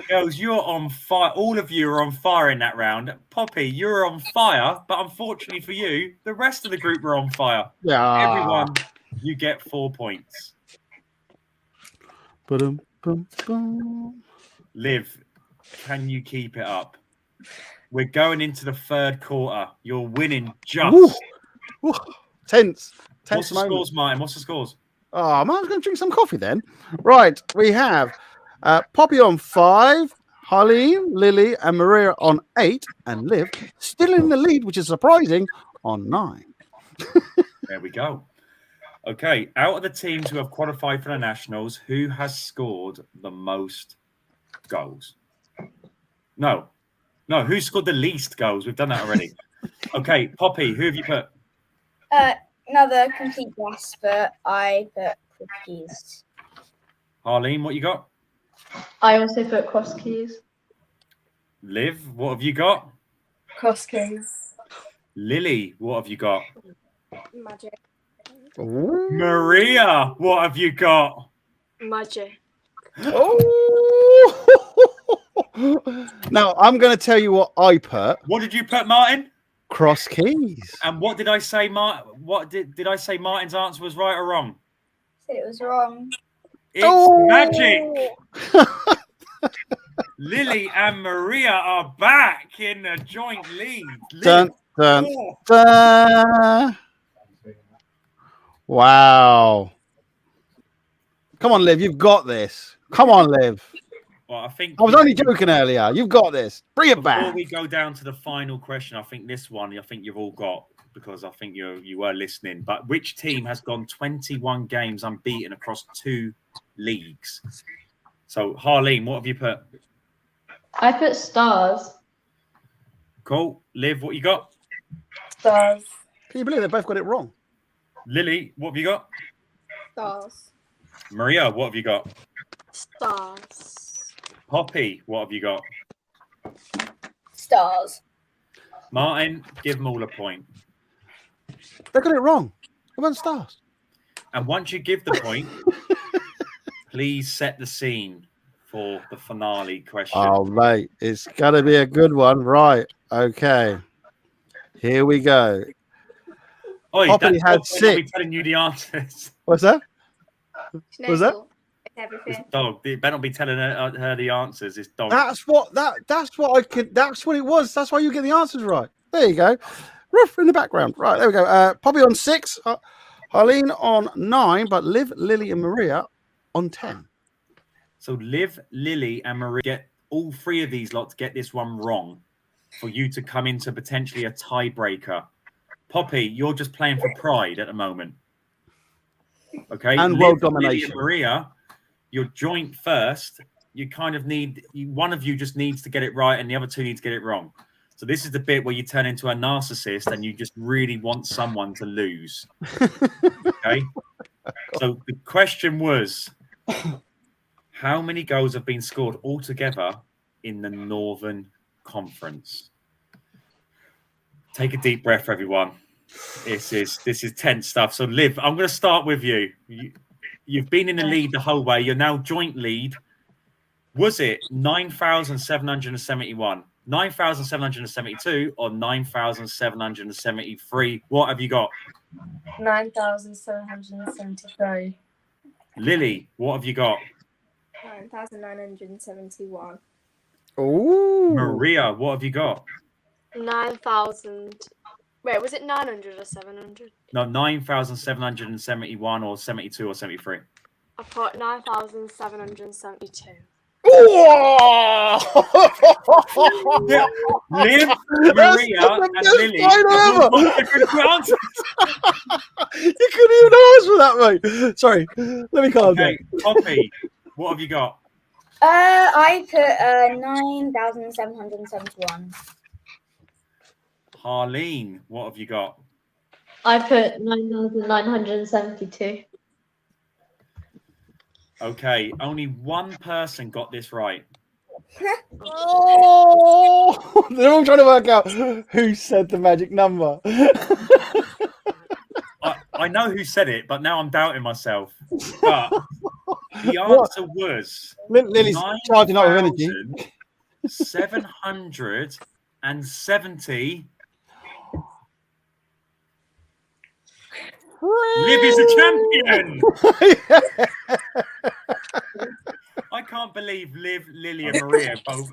Girls, you're on fire. All of you are on fire in that round. Poppy, you're on fire, but unfortunately for you, the rest of the group are on fire. Yeah. Everyone, you get 4 points. Liv, can you keep it up? We're going into the 3rd quarter. You're winning just. Ooh. Tense. What's the scores, Martin? What's the scores? Oh, man, I was going to drink some coffee then. Right, we have Poppy on 5, Harleen, Lily, and Maria on 8, and Liv still in the lead, which is surprising, on 9. There we go. Okay, out of the teams who have qualified for the Nationals, who has scored the most goals? No, who scored the least goals? We've done that already. Okay, Poppy, who have you put? Another complete guess, but I put Cookies. Harleen, what you got? I also put Cross Keys. Liv, what have you got? Cross Keys. Lily, what have you got? Magic. Ooh. Maria, what have you got? Magic. Oh. Now, I'm going to tell you what I put. What did you put, Martin? Cross Keys. And what did I say, What did I say Martin's answer was right or wrong? Said it was wrong. It's magic. Lily and Maria are back in the joint lead. Dun, dun, dun. Wow. Come on, Liv. You've got this. Come on, Liv. Well, I was only joking earlier. You've got this. Bring it back. Before we go down to the final question, I think this one, you've all got, because I think you were listening. But which team has gone 21 games unbeaten across 2 leagues? So, Harleen, what have you put? I put Stars. Cool. Liv, what you got? Stars. Can you believe they both got it wrong? Lily, what have you got? Stars. Maria, what have you got? Stars. Poppy, what have you got? Stars. Martin, give them all a point. They got it wrong. It wasn't stars. And once you give the point, please set the scene for the finale question. Oh, mate, it's going to be a good one. Right. Okay. Here we go. Oi, Poppy that had dog better not be 6. telling you the answers. What's that? She Was knows that? all. It's everything. This dog. They better not be telling her the answers. This dog. That's what I could. That's what it was. That's why you get the answers right. There you go. Roof in the background. Right, there we go. Poppy on 6, Harleen on 9, but Liv, Lily, and Maria on 10. So Liv, Lily, and Maria get all 3 of these lots get this one wrong for you to come into potentially a tiebreaker. Poppy, you're just playing for pride at the moment. Okay. And Liv, world Lily, domination. and Maria, you're joint first. You kind of need one of you just needs to get it right, and the other 2 need to get it wrong. So this is the bit where you turn into a narcissist and you just really want someone to lose. Okay. So the question was, how many goals have been scored altogether in the Northern Conference? Take a deep breath, everyone. This is tense stuff. So Liv, I'm going to start with you. You've been in the lead the whole way. You're now joint lead. Was it 9,771, 9,772, or 9,773? What have you got? 9,773. Lily, what have you got? 9,971. Ooh. Maria, what have you got? 9,000. Wait, was it 900 or 700? No, 9,771 or 72 or 73. I put 9,772. Yeah. Liv, Maria, and Lily have all got different answers. You couldn't even answer that, mate. Sorry. Let me calm down. Okay, Poppy, what have you got? I put 9,771. Harleen, what have you got? I put 9,972. Okay, only one person got this right. Oh, they're all trying to work out who said the magic number. I know who said it, but now I'm doubting myself. But the answer was Lily's charging up with energy. 9,770. Liv is a champion. I can't believe Liv, Lily, and Maria both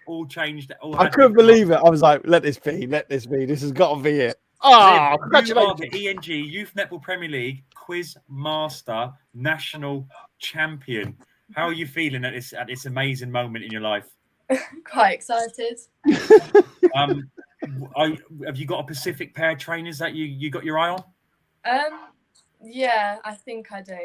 all changed. I couldn't believe it. I was like, let this be. This has got to be it. Oh, Liv, you are congratulations. the ENG Youth Netball Premier League Quiz Master National Champion. How are you feeling at this amazing moment in your life? Quite excited. Have you got a specific pair of trainers that you got your eye on? Yeah, I think I do.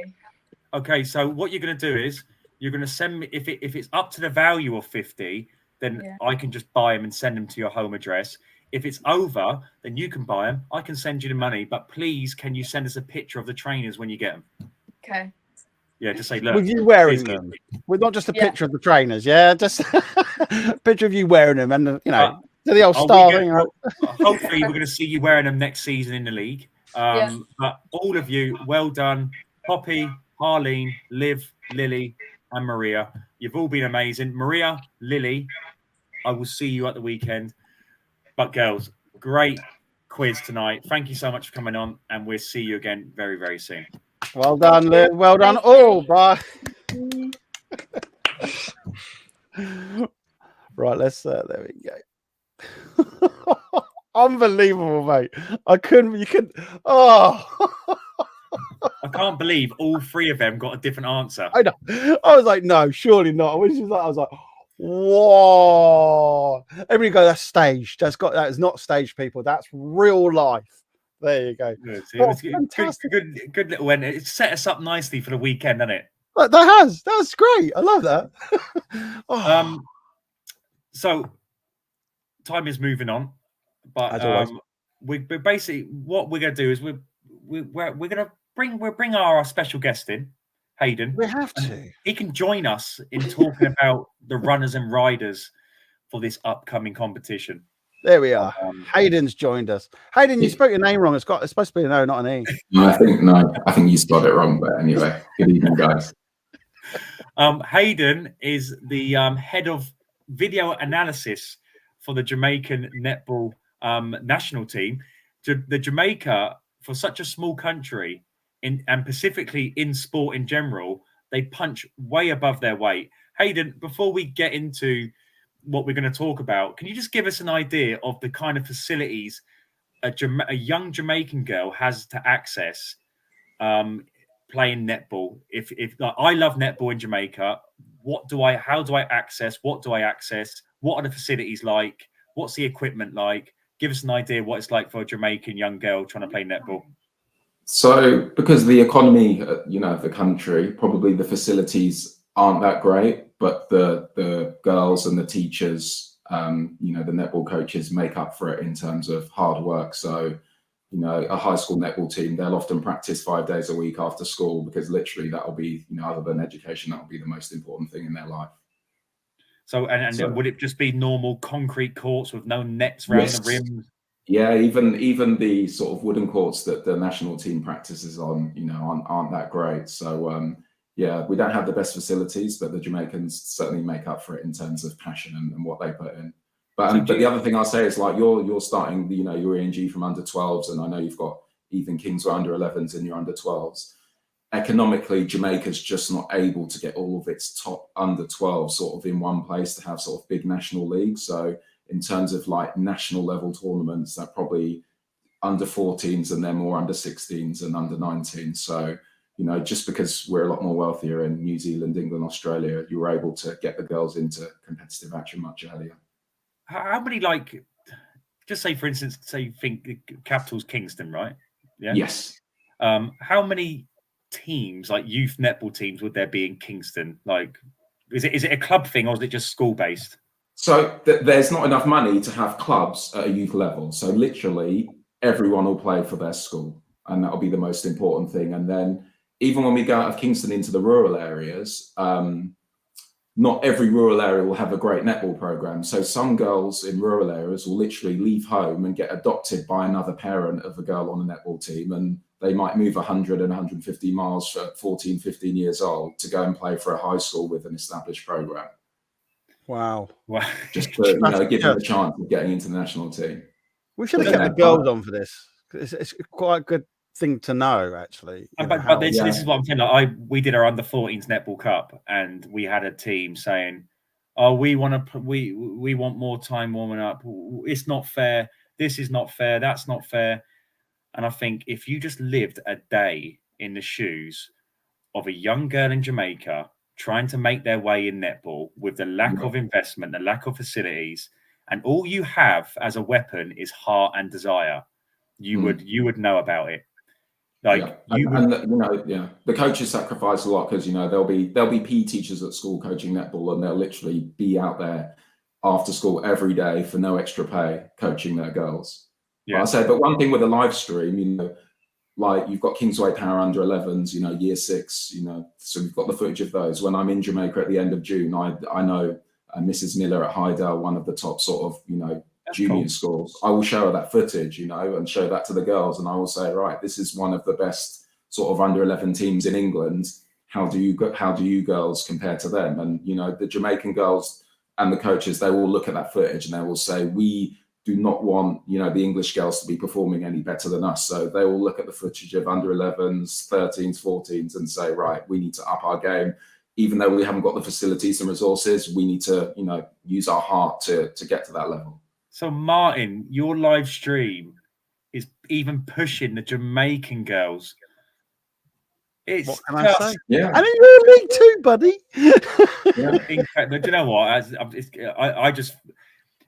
Okay, so what you're going to do is you're going to send me if it's up to the value of 50, then I can just buy them and send them to your home address. If it's over, then you can buy them. I can send you the money, but please, can you send us a picture of the trainers when you get them? Okay. Yeah, just say, look. With you wearing them, with not just a picture of the trainers, just a picture of you wearing them, and to the old star thing. Right? Hopefully, we're going to see you wearing them next season in the league. But all of you, well done, Poppy, Harleen, Liv, Lily, and Maria. You've all been amazing. Maria, Lily, I will see you at the weekend. But girls, great quiz tonight. Thank you so much for coming on, and we'll see you again very, very soon. Well done, Liv. Well done. Oh, bye. Right, let's. There we go. Unbelievable, mate. You couldn't. Oh. I can't believe all 3 of them got a different answer. I know. I was like, no, surely not. I was like, whoa. Everybody go, that's staged. That is not staged, people. That's real life. There you go. Good. It was good little end. It set us up nicely for the weekend, hasn't it? That's great. I love that. So time is moving on, but we're basically what we're going to do is we're going to bring our special guest in, Haydon. We have to. He can join us in talking about the runners and riders for this upcoming competition. There we are. Um, Haydon's joined us. Haydon, you spoke your name wrong. It's supposed to be an O, not an E. No, I think you spelled it wrong. But anyway, good evening, guys. Haydon is the head of video analysis for the Jamaican netball national team. The Jamaica, for such a small country, and specifically in sport in general, they punch way above their weight. Haydon, before we get into what we're going to talk about, can you just give us an idea of the kind of facilities a young Jamaican girl has to access playing netball? If like, I love netball in Jamaica, how do I access? What do I access? What are the facilities like? What's the equipment like? Give us an idea what it's like for a Jamaican young girl trying to play netball. So, because the economy, of the country, probably the facilities aren't that great, but the girls and the teachers, the netball coaches make up for it in terms of hard work. So, a high school netball team, they'll often practice 5 days a week after school, because literally that'll be, other than education, that'll be the most important thing in their life. So, and would it just be normal concrete courts with no nets around the rims? Yeah, even the sort of wooden courts that the national team practices on, aren't that great. So, we don't have the best facilities, but the Jamaicans certainly make up for it in terms of passion and what they put in. But the other thing I'll say is, like, you're starting, your ENG from under 12s, and I know you've got even Kingsway under 11s in your under 12s. Economically, Jamaica's just not able to get all of its top under 12 sort of in one place to have sort of big national leagues. So in terms of like national level tournaments, they're probably under 14s, and they're more under 16s and under 19s. So, just because we're a lot more wealthier in New Zealand, England, Australia, you were able to get the girls into competitive action much earlier. How many, like, just say, for instance, think the capital's Kingston, right? Yeah. Yes. How many teams, like youth netball teams, would there be in Kingston? Like, is it a club thing, or is it just school based? So there's not enough money to have clubs at a youth level. So literally everyone will play for their school, and that'll be the most important thing. And then even when we go out of Kingston into the rural areas, not every rural area will have a great netball program. So some girls in rural areas will literally leave home and get adopted by another parent of a girl on a netball team, and they might move 100 and 150 miles for 14, 15 years old to go and play for a high school with an established program. Wow. Just to give them a chance of getting into the national team. We should have kept the girls on for this. It's quite a good thing to know, actually. But this is what I'm saying. Like, we did our under 14s netball cup, and we had a team saying, "Oh, we want more time warming up. It's not fair. This is not fair. That's not fair." And I think if you just lived a day in the shoes of a young girl in Jamaica trying to make their way in netball with the lack of investment, the lack of facilities, and all you have as a weapon is heart and desire, you would know about it. Like the coaches sacrifice a lot, because there'll be PE teachers at school coaching netball, and they'll literally be out there after school every day for no extra pay coaching their girls. Yeah. But one thing with a live stream, like you've got Kingsway Power under 11s, year 6, so we've got the footage of those. When I'm in Jamaica at the end of June, I know Mrs. Miller at Haydon, one of the top sort of, junior schools. I will show her that footage, and show that to the girls. And I will say, right, this is one of the best sort of under 11 teams in England. How do you girls compare to them? And, the Jamaican girls and the coaches, they will look at that footage and they will say, we do not want, the English girls to be performing any better than us. So they will look at the footage of under 11s, 13s, 14s and say, right, we need to up our game. Even though we haven't got the facilities and resources, we need to, use our heart to get to that level. So Martin, your live stream is even pushing the Jamaican girls. It's what can I say? Yeah. I mean, you're in league too, buddy. Incredible. Do you know what? I just,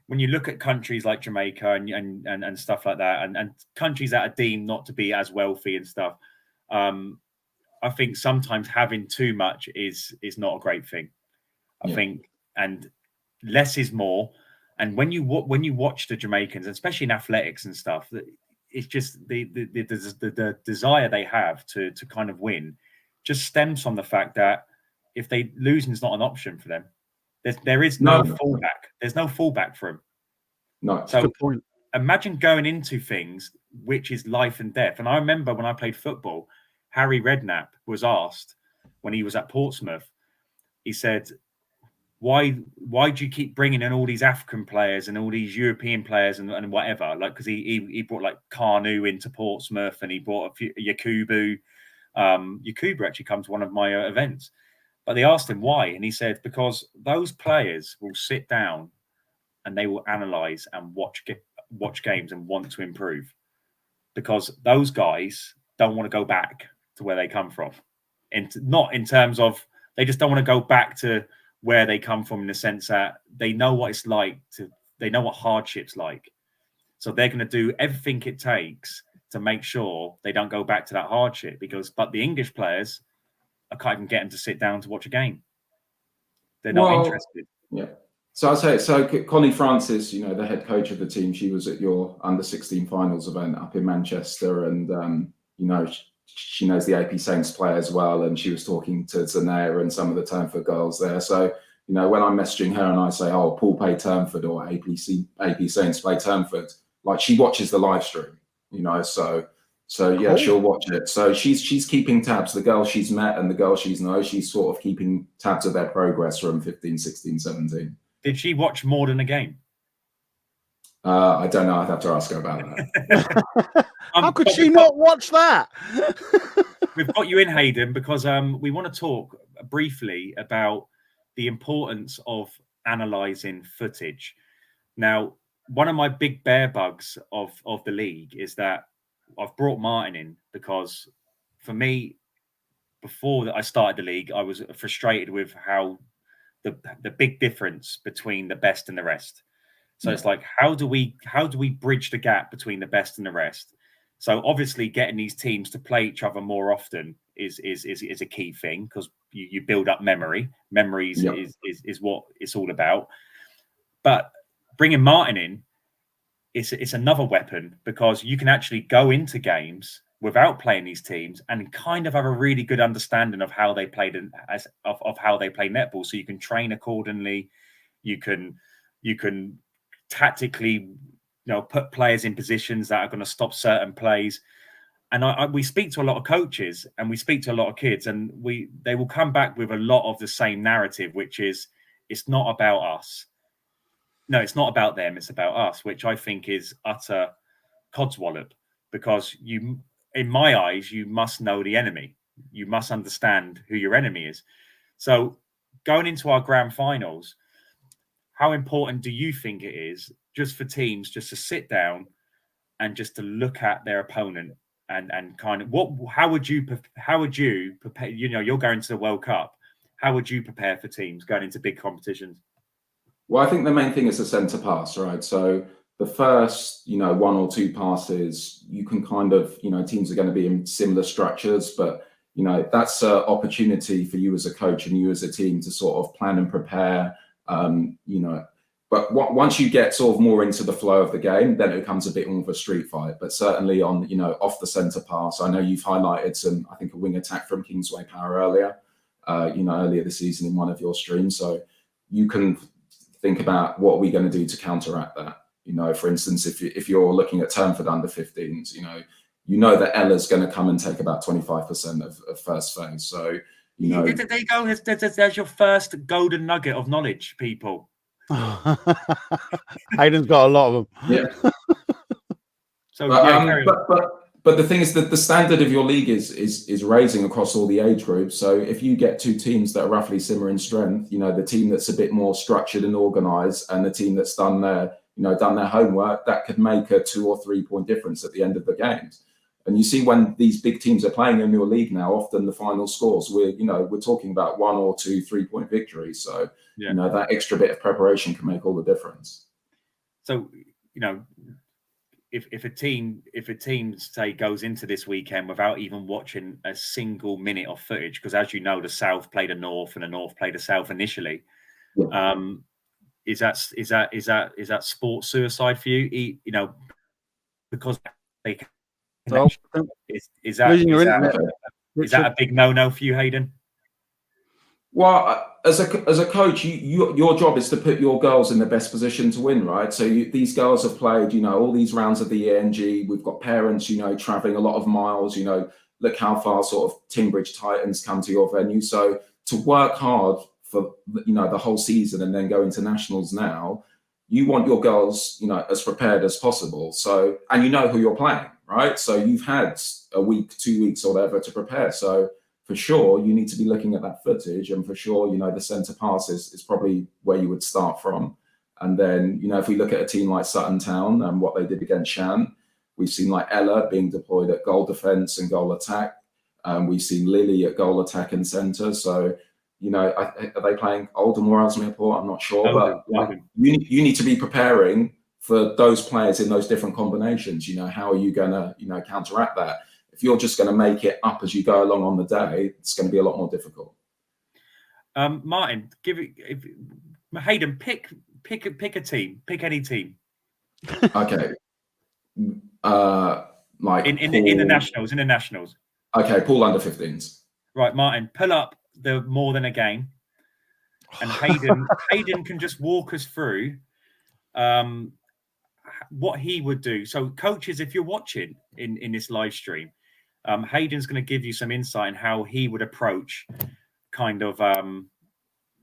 when you look at countries like Jamaica and stuff like that, and countries that are deemed not to be as wealthy and stuff, I think sometimes having too much is not a great thing. I think, and less is more. And when you watch the Jamaicans, especially in athletics and stuff, it's just the desire they have to kind of win just stems from the fact that if they losing is not an option for them, there is no fallback. There's no fallback for them. No, So good point. imagine going into things which is life and death. And I remember when I played football, Harry Redknapp was asked when he was at Portsmouth, he said, why do you keep bringing in all these African players and all these European players and whatever? Like, because he brought like Carnu into Portsmouth, and he brought a few Yakubu. Yakubu actually come to one of my events, but they asked him why, and he said, because those players will sit down and they will analyze and watch games and want to improve, because those guys don't want to go back to where they come from, and not in terms of they just don't want to go back to where they come from, in the sense that they know what it's like they know what hardship's like. So they're going to do everything it takes to make sure they don't go back to that hardship, but the English players, I can't even get them to sit down to watch a game. They're not interested. Yeah. So I'd say, Connie Francis, the head coach of the team, she was at your under-16 finals event up in Manchester, and, she knows the AP Saints players well, and she was talking to Zanea and some of the Turnford girls there. So, when I'm messaging her and I say, oh, Paul play Turnford or AP Saints play Turnford, like, she watches the live stream, so yeah, cool. She'll watch it. So she's keeping tabs. The girl she's met and the girl she's known, she's sort of keeping tabs of their progress from 15, 16, 17. Did she watch more than a game? I don't know. I'd have to ask her about that. How could she not watch that? We've got you in, Haydon, because we want to talk briefly about the importance of analysing footage. Now, one of my big bear bugs of the league is that I've brought Martin in because, for me, before I started the league, I was frustrated with how the big difference between the best and the rest. So it's like, how do we bridge the gap between the best and the rest? So obviously, getting these teams to play each other more often is a key thing, because you build up memory. Memories is what it's all about. But bringing Martin in, it's another weapon, because you can actually go into games without playing these teams and kind of have a really good understanding of how they played of how they play netball. So you can train accordingly. You can tactically, put players in positions that are going to stop certain plays. And we speak to a lot of coaches and we speak to a lot of kids, and they will come back with a lot of the same narrative, which is, it's not about us. No, it's not about them. It's about us, which I think is utter codswallop, because in my eyes, you must know the enemy. You must understand who your enemy is. So going into our grand finals, how important do you think it is just for teams just to sit down and just to look at their opponent and kind of how would you prepare? You're going to the World Cup. How would you prepare for teams going into big competitions? Well, I think the main thing is the centre pass, right? So the first, one or two passes, you can kind of, teams are going to be in similar structures, but that's an opportunity for you as a coach and you as a team to sort of plan and prepare. But once you get sort of more into the flow of the game, then it becomes a bit more of a street fight. But certainly on, off the centre pass, I know you've highlighted I think a wing attack from Kingsway Power earlier this season in one of your streams. So you can think about what are we going to do to counteract that. For instance, if you're looking at Turnford under 15s, that Ella's going to come and take about 25% of first phase. So, there you go. There's your first golden nugget of knowledge, people. Hayden's got a lot of them. Yeah. So, but the thing is that the standard of your league is raising across all the age groups. So if you get two teams that are roughly similar in strength, the team that's a bit more structured and organised, and the team that's done their homework, that could make a 2 or 3 point difference at the end of the games. And you see, when these big teams are playing in your league now, often the final scores we're talking about 1 or 2 3-point victories. So that extra bit of preparation can make all the difference. So if a team say goes into this weekend without even watching a single minute of footage, because as you know, the South played the North and the North played the South initially. Is that sports suicide for you? Because they can. Is that a big no-no for you, Haydon? Well, as a coach, your job is to put your girls in the best position to win, right? So these girls have played, all these rounds of the ENG. We've got parents, traveling a lot of miles. Look how far sort of Tinbridge Titans come to your venue. So to work hard for the whole season and then go into nationals now, you want your girls, as prepared as possible. So, and who you're playing, right? So you've had a week, 2 weeks or whatever to prepare. So for sure, you need to be looking at that footage, and for sure, the centre pass is probably where you would start from. And then, if we look at a team like Sutton Town and what they did against Shan, we've seen like Ella being deployed at goal defence and goal attack. We've seen Lily at goal attack and centre. So, are they playing Oldham or Ellesmere Port? I'm not sure, but you need to be preparing for those players in those different combinations. How are you going to, counteract that? If you're just going to make it up as you go along on the day, it's going to be a lot more difficult. Martin, Haydon, pick a team, pick any team. Okay. Like in the nationals. Okay, Paul under 15s. Right, Martin, pull up the more than a game, and Haydon can just walk us through what he would do. So, coaches, if you're watching in this live stream, Haydon's going to give you some insight in how he would approach kind of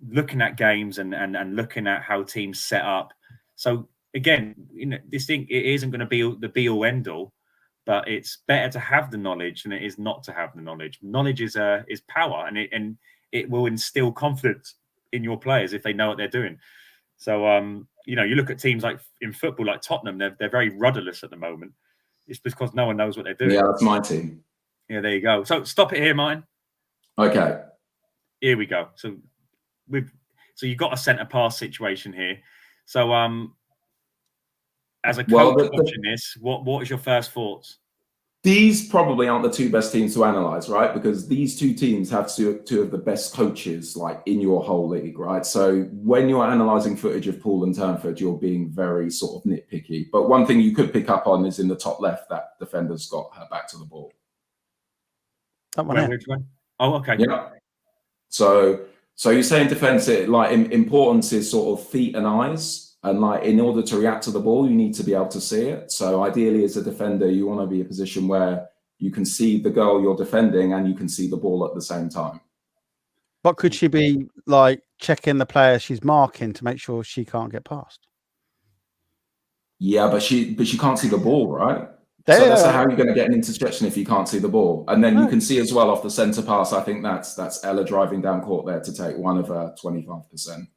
looking at games and looking at how teams set up. So again, this thing, it isn't going to be the be all end all, but it's better to have the knowledge than it is not to have the knowledge. Knowledge is power, and it will instill confidence in your players if they know what they're doing. So you look at teams like in football, like Tottenham, they're very rudderless at the moment. It's because no one knows what they're doing. Yeah, that's my team. Yeah, there you go. So stop it here, Martin. Okay. Here we go. So you've got a centre pass situation here. So as a coach watching this, what is your first thoughts? These probably aren't the two best teams to analyse, right? Because these two teams have two of the best coaches like in your whole league, right? So when you're analysing footage of Poole and Turnford, you're being very sort of nitpicky. But one thing you could pick up on is in the top left, that defender's got her back to the ball. That one. Which one? Oh, okay. Yeah. So you're saying defence, importance is sort of feet and eyes. And like in order to react to the ball, you need to be able to see it. So ideally as a defender, you want to be in a position where you can see the girl you're defending and you can see the ball at the same time. What could she be like checking the player she's marking to make sure she can't get past? Yeah, but she can't see the ball, right? So that's how you're going to get an interception if you can't see the ball. And then you can see as well off the centre pass, I think that's Ella driving down court there to take one of her 25%.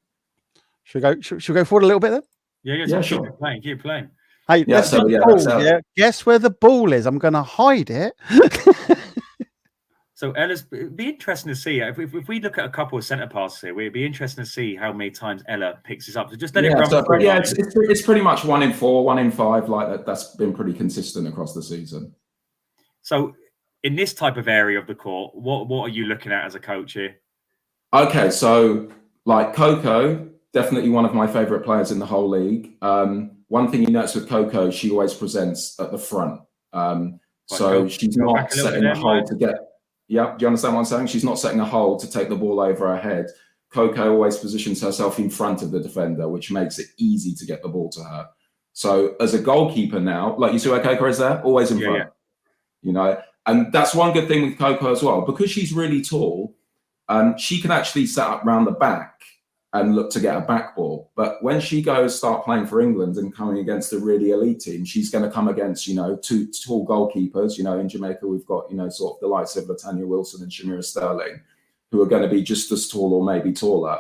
Should we go forward a little bit then? Yeah, sure. Keep playing. Hey, guess where the ball is? I'm going to hide it. So Ella's, it'd be interesting to see if we look at a couple of centre passes here. It'd be interesting to see how many times Ella picks this up. So just let it run. It's pretty much 1 in 4, 1 in 5. Like that. That's been pretty consistent across the season. So in this type of area of the court, what are you looking at as a coach here? Okay, so like Coco. Definitely one of my favourite players in the whole league. One thing you notice with Coco, she always presents at the front. So she's not setting a hole to get... Yeah, do you understand what I'm saying? She's not setting a hole to take the ball over her head. Coco always positions herself in front of the defender, which makes it easy to get the ball to her. So as a goalkeeper now, like you see where Coco is there? Always in front. Yeah. And that's one good thing with Coco as well. Because she's really tall, she can actually set up round the back and look to get a back ball. But when she goes start playing for England and coming against a really elite team, she's going to come against, two tall goalkeepers. In Jamaica, we've got, sort of the likes of Latanya Wilson and Shamira Sterling, who are going to be just as tall or maybe taller.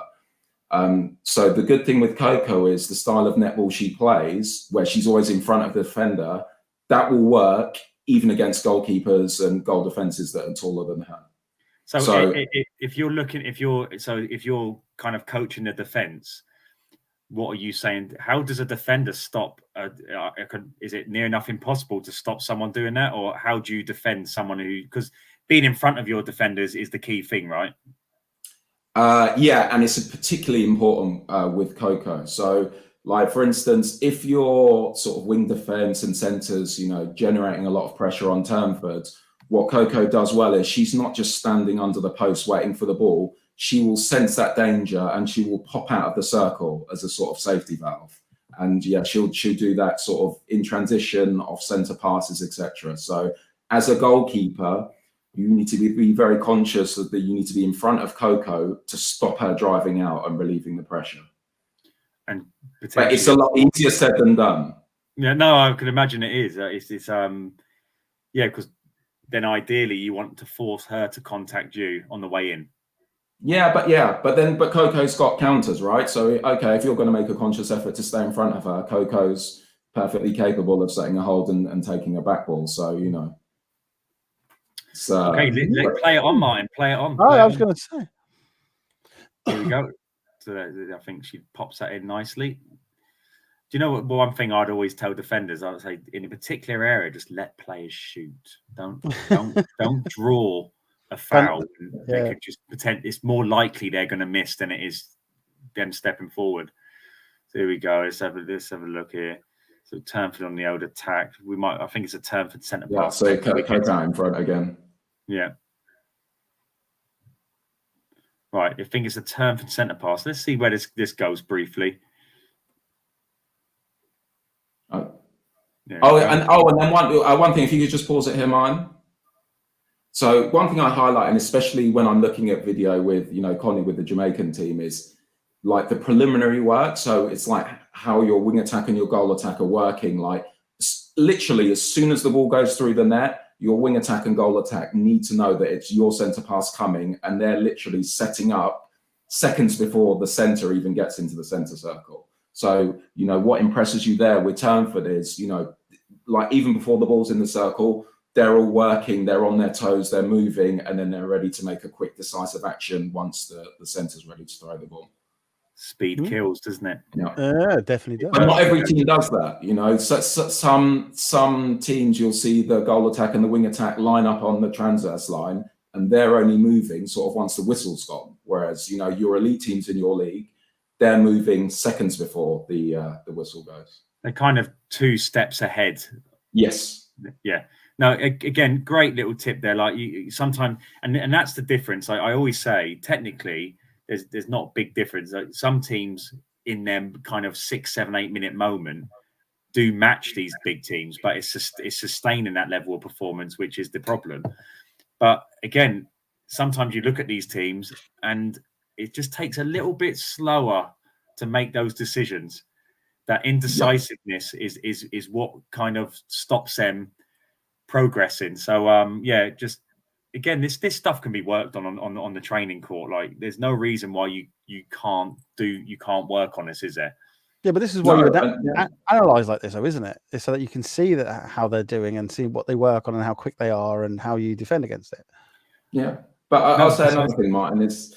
So the good thing with Coco is the style of netball she plays, where she's always in front of the defender, that will work even against goalkeepers and goal defences that are taller than her. So if you're kind of coaching the defense, what are you saying? How does a defender stop? Is it near enough impossible to stop someone doing that, or how do you defend someone who? Because being in front of your defenders is the key thing, right? Yeah, and it's particularly important with Coco. So, like for instance, if you're sort of wing defense and centres, generating a lot of pressure on Turnford. What Coco does well is she's not just standing under the post waiting for the ball. she will sense that danger and she will pop out of the circle as a sort of safety valve. And yeah, she'll do that sort of in transition, off centre passes, etc. So as a goalkeeper, you need to be very conscious that you need to be in front of Coco to stop her driving out and relieving the pressure. And but it's a lot easier said than done. Yeah, no, I can imagine it is. Yeah, because then ideally you want to force her to contact you on the way in. But Coco's got counters, right? So okay, if you're going to make a conscious effort to stay in front of her, Coco's perfectly capable of setting a hold and taking a back ball. So you know. Okay, let's play it on, Martin. Play it on. I was going to say. Here we go. So I think she pops that in nicely. Do you know what? One thing I'd always tell defenders, I would say, in a particular area, just let players shoot. Don't draw a foul. They could just pretend it's more likely they're going to miss than it is them stepping forward. So here we go. Let's have a look here. So Turnford on the old attack. I think it's a Turnford centre pass. So Coco in front again. Yeah. Right. I think it's a Turnford centre pass. Let's see where this goes briefly. And then one thing, if you could just pause it here, Martin. So one thing I highlight, and especially when I'm looking at video with, Connie with the Jamaican team, is like the preliminary work. So it's like how your wing attack and your goal attack are working. Like literally as soon as the ball goes through the net, your wing attack and goal attack need to know that it's your centre pass coming, and they're literally setting up seconds before the centre even gets into the centre circle. So, what impresses you there with Turnford is, like even before the ball's in the circle, they're all working, they're on their toes, they're moving, and then they're ready to make a quick, decisive action once the centre's ready to throw the ball. Speed kills, doesn't it? Yeah, definitely does. But not every team does that, So some teams you'll see the goal attack and the wing attack line up on the transverse line, and they're only moving sort of once the whistle's gone. Whereas, your elite teams in your league, they're moving seconds before the whistle goes. They're kind of 2 steps ahead. Yes. Yeah. No, again, great little tip there. Like you sometimes, and that's the difference. I always say, technically, there's not a big difference. Like some teams in them kind of 6, 7, 8 minute moment do match these big teams, but it's sustaining that level of performance, which is the problem. But again, sometimes you look at these teams and it just takes a little bit slower to make those decisions. That indecisiveness is what kind of stops them progressing. So just again, this stuff can be worked on the training court. Like there's no reason why you can't work on this, is there? Yeah, but this is why you analyze like this, though, isn't it? It's so that you can see that how they're doing and see what they work on and how quick they are and how you defend against it. Yeah, but I'll say another thing, Martin, is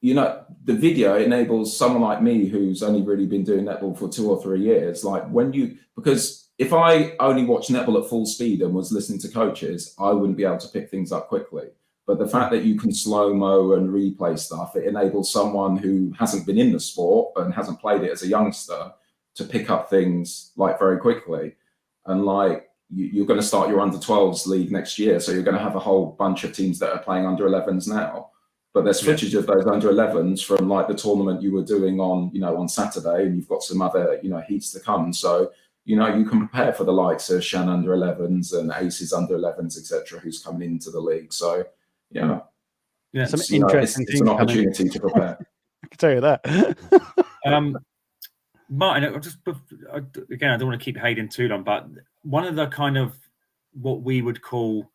the video enables someone like me who's only really been doing netball for 2 or 3 years. Like because if I only watched netball at full speed and was listening to coaches, I wouldn't be able to pick things up quickly. But the fact that you can slow-mo and replay stuff, it enables someone who hasn't been in the sport and hasn't played it as a youngster to pick up things like very quickly. And like you're going to start your under-12s league next year, so you're going to have a whole bunch of teams that are playing under-11s now. But there's footage of those under-11s from like the tournament you were doing on Saturday, and you've got some other heats to come. So you can prepare for the likes of Shan under-11s and Aces under-11s, etc., who's coming into the league. So some interesting it's an opportunity to prepare. I can tell you that. Martin, I don't want to keep Haydon too long, but one of the kind of what we would call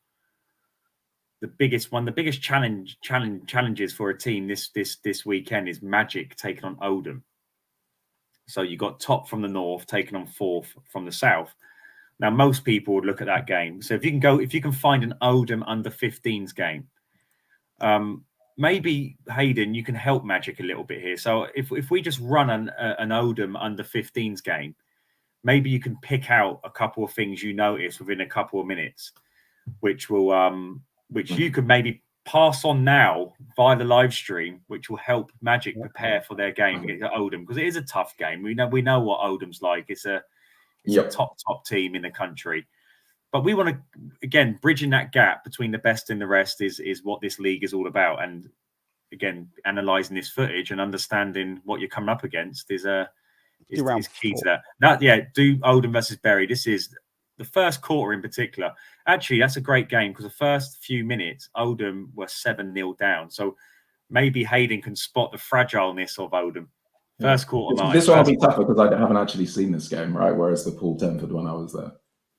the biggest challenges for a team this weekend is Magic taking on Oldham. So you got Top from the north taking on Fourth from the south. Now most people would look at that game. So if you can find an Oldham under 15s game, maybe Haydon, you can help Magic a little bit here. So if we just run an Oldham under 15s game, maybe you can pick out a couple of things you notice within a couple of minutes, which you could maybe pass on now via the live stream, which will help Magic prepare for their game against Oldham, because it is a tough game. We know what Oldham's like. It's a top team in the country. But we want to, again, bridging that gap between the best and the rest is what this league is all about. And again, analysing this footage and understanding what you're coming up against is key to that. Do Oldham versus Bury. This is the first quarter in particular. Actually, that's a great game because the first few minutes, Oldham were 7-0 down. So maybe Haydon can spot the fragileness of Oldham. First quarter. This one will be tougher because I haven't actually seen this game, right? Whereas the Paul Tenford one, I was there.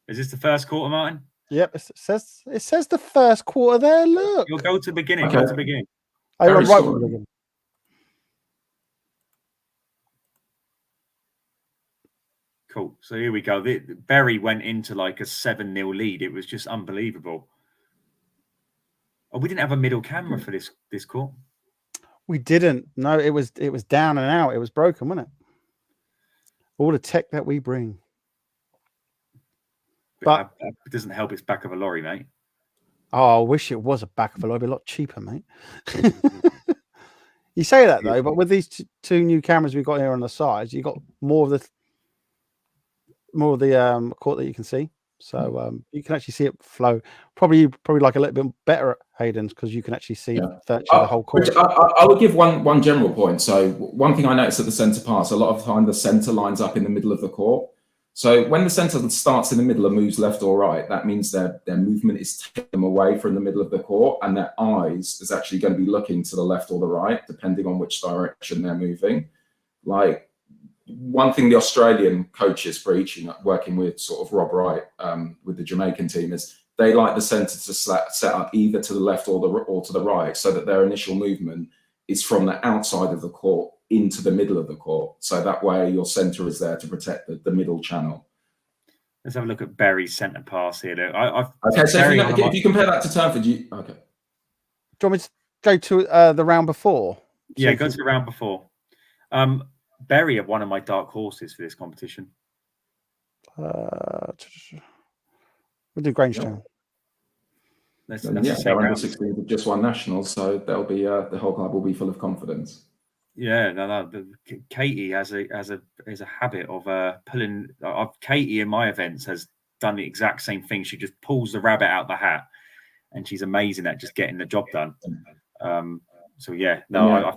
Is this the first quarter, Martin? Yep, it says the first quarter there. Look, You'll go to the beginning. Okay. Go to the beginning. I'm right from the beginning. Cool. So here we go. Bury went into like a 7-0 lead. It was just unbelievable. Oh, we didn't have a middle camera for this court. We didn't. No, it was down and out. It was broken, wasn't it? All the tech that we bring. But it doesn't help. It's back of a lorry, mate. Oh, I wish it was a back of a lorry. It'd be a lot cheaper, mate. You say that though, but with these two new cameras we've got here on the sides, you got more of the court that you can see. So you can actually see it flow. Probably like a little bit better at Haydon's because you can actually see virtually the whole court. I would give one general point. So one thing I noticed at the centre pass, a lot of the time the centre lines up in the middle of the court. So when the centre starts in the middle and moves left or right, that means their movement is taking them away from the middle of the court, and their eyes is actually going to be looking to the left or the right, depending on which direction they're moving. Like one thing the Australian coaches preach, working with sort of Rob Wright with the Jamaican team, is they like the centre to set up either to the left or to the right, so that their initial movement is from the outside of the court into the middle of the court. So that way your centre is there to protect the middle channel. Let's have a look at Bury's centre pass here. Okay, so if you compare that to Turnford, okay. Do you want me to go to the round before? Yeah, go to the round before. Bury are one of my dark horses for this competition. We'll do Grangetown. They're under 16 have just won nationals, so they'll be the whole club will be full of confidence. Yeah, no. Katie has a habit of pulling. Katie in my events has done the exact same thing. She just pulls the rabbit out the hat, and she's amazing at just getting the job done. I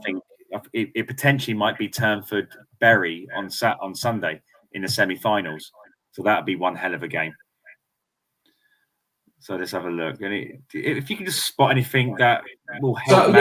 think it potentially might be Turnford Bury on Sunday in the semi-finals. So that'd be one hell of a game. So let's have a look. And if you can just spot anything that will help.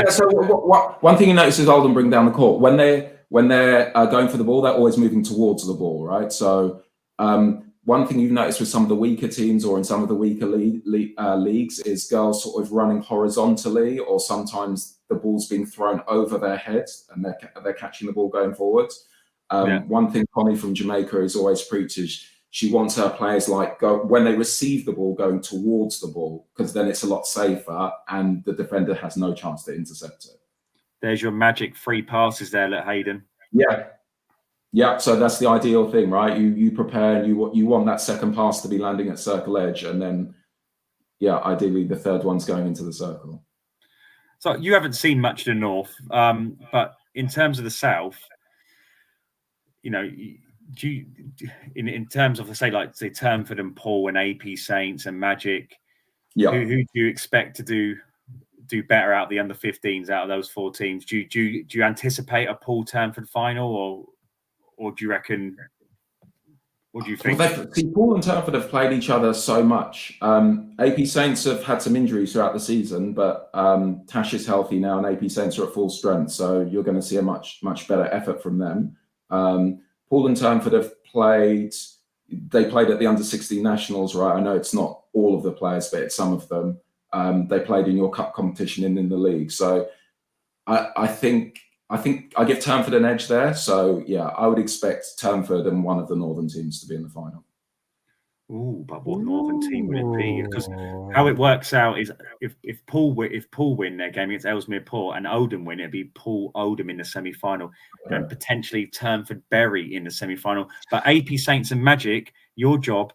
One thing you notice is Oldham bring down the court when they're going for the ball. They're always moving towards the ball, right? So one thing you've noticed with some of the weaker teams or in some of the weaker leagues is girls sort of running horizontally, or sometimes the ball's being thrown over their heads and they're catching the ball going forwards. One thing Connie from Jamaica is always preaches. She wants her players when they receive the ball going towards the ball, because then it's a lot safer and the defender has no chance to intercept it. There's your magic free passes there, Haydon. Yeah. So that's the ideal thing, right? You prepare and you want that second pass to be landing at circle edge, and then ideally the third one's going into the circle. So you haven't seen much of the north, but in terms of the south, in terms of say Turnford and Paul and AP Saints and Magic, who do you expect to do better out of the under 15s out of those four teams? Do you anticipate a Paul Turnford final, or do you reckon? What do you think? Paul and Turnford have played each other so much. AP Saints have had some injuries throughout the season, but Tash is healthy now, and AP Saints are at full strength, so you're going to see a much better effort from them. Paul and Turnford have played. They played at the under 16 nationals, right? I know it's not all of the players, but it's some of them. They played in your cup competition and in the league. So I think I give Turnford an edge there. So I would expect Turnford and one of the northern teams to be in the final. Ooh, but what northern team will it be? Because how it works out is if Paul win their game against Ellesmere Port and Oldham win, it'd be Paul Oldham in the semi-final and potentially Turnford Bury in the semi-final. But AP Saints and Magic, your job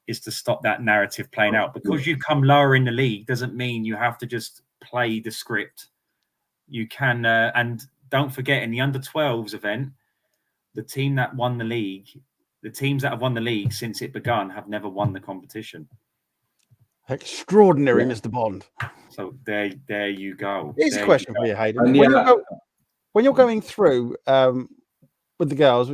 is to stop that narrative playing out. Because you come lower in the league doesn't mean you have to just play the script. You can, and don't forget, in the under 12s event, the team that won the league. The teams that have won the league since it begun have never won the competition. Extraordinary, Mr. Bond. So there you go. Here's a question for you, Haydon. And When you're going through with the girls,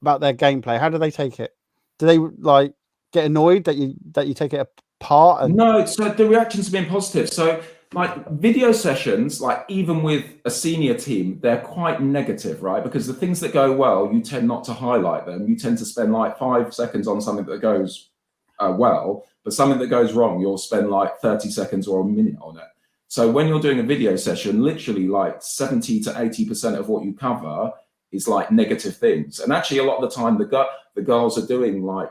about their gameplay, how do they take it? Do they like get annoyed that you take it apart? And... No, so the reactions have been positive. So like video sessions, like even with a senior team, they're quite negative, right? Because the things that go well, you tend not to highlight them. You tend to spend like 5 seconds on something that goes well, but something that goes wrong, you'll spend like 30 seconds or a minute on it. So when you're doing a video session, literally like 70 to 80% of what you cover is like negative things. And actually a lot of the time, the girls are doing like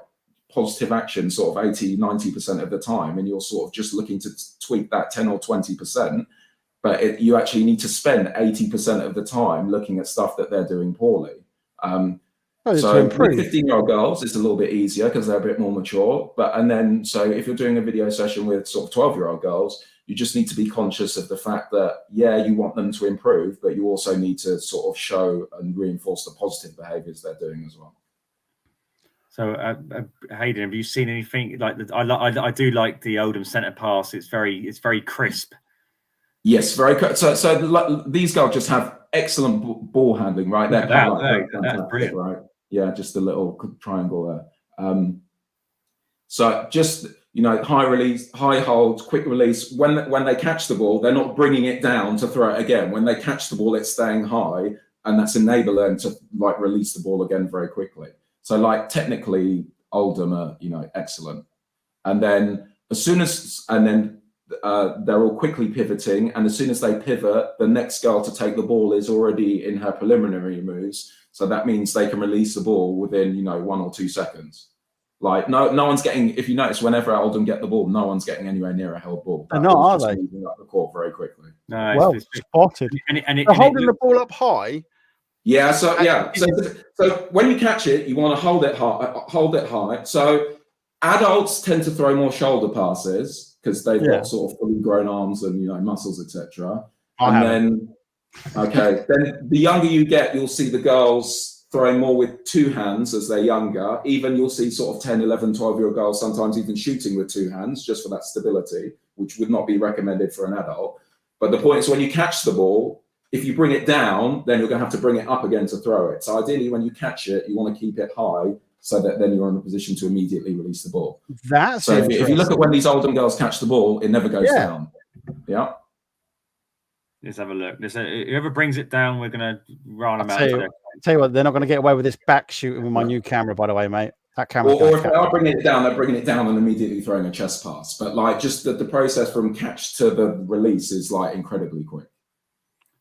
positive action sort of 80, 90% of the time. And you're sort of just looking to tweak that 10 or 20%. But you actually need to spend 80% of the time looking at stuff that they're doing poorly. So with 15-year-old girls, it's a little bit easier because they're a bit more mature. So if you're doing a video session with sort of 12-year-old girls, you just need to be conscious of the fact that, yeah, you want them to improve, but you also need to sort of show and reinforce the positive behaviors they're doing as well. So, Haydon, have you seen anything like that? I do like the Oldham centre pass. It's very crisp. Yes, very good. So these girls just have excellent ball handling, right? They're that's brilliant, right? Yeah, just a little triangle there. So just, high release, high hold, quick release. When they catch the ball, they're not bringing it down to throw it again. When they catch the ball, it's staying high, and that's enabling them to like release the ball again very quickly. So like technically, Oldham are excellent. And then they're all quickly pivoting, and as soon as they pivot, the next girl to take the ball is already in her preliminary moves. So that means they can release the ball within 1 or 2 seconds. Like no one's getting. If you notice, whenever Oldham get the ball, no one's getting anywhere near a held ball. They're not, are they? Moving up the court very quickly. No, well spotted. They're holding the ball up high. Yeah. So when you catch it, you want to hold it high. So adults tend to throw more shoulder passes because they've got sort of fully grown arms and muscles, etc. Then the younger you get, you'll see the girls throwing more with 2 hands as they're younger. Even you'll see sort of 10, 11, 12-year-old girls sometimes even shooting with 2 hands just for that stability, which would not be recommended for an adult. But the point is, when you catch the ball, if you bring it down, then you're going to have to bring it up again to throw it. So ideally, when you catch it, you want to keep it high so that then you're in a position to immediately release the ball. So if you look at when these Oldham girls catch the ball, it never goes down. Yeah. Let's have a look. Whoever brings it down, we're going to run them out. Tell you what, they're not going to get away with this back shooting with my new camera, by the way, mate. That camera. Or if they are bringing it down, they're bringing it down and immediately throwing a chest pass. But like just the process from catch to the release is like incredibly quick.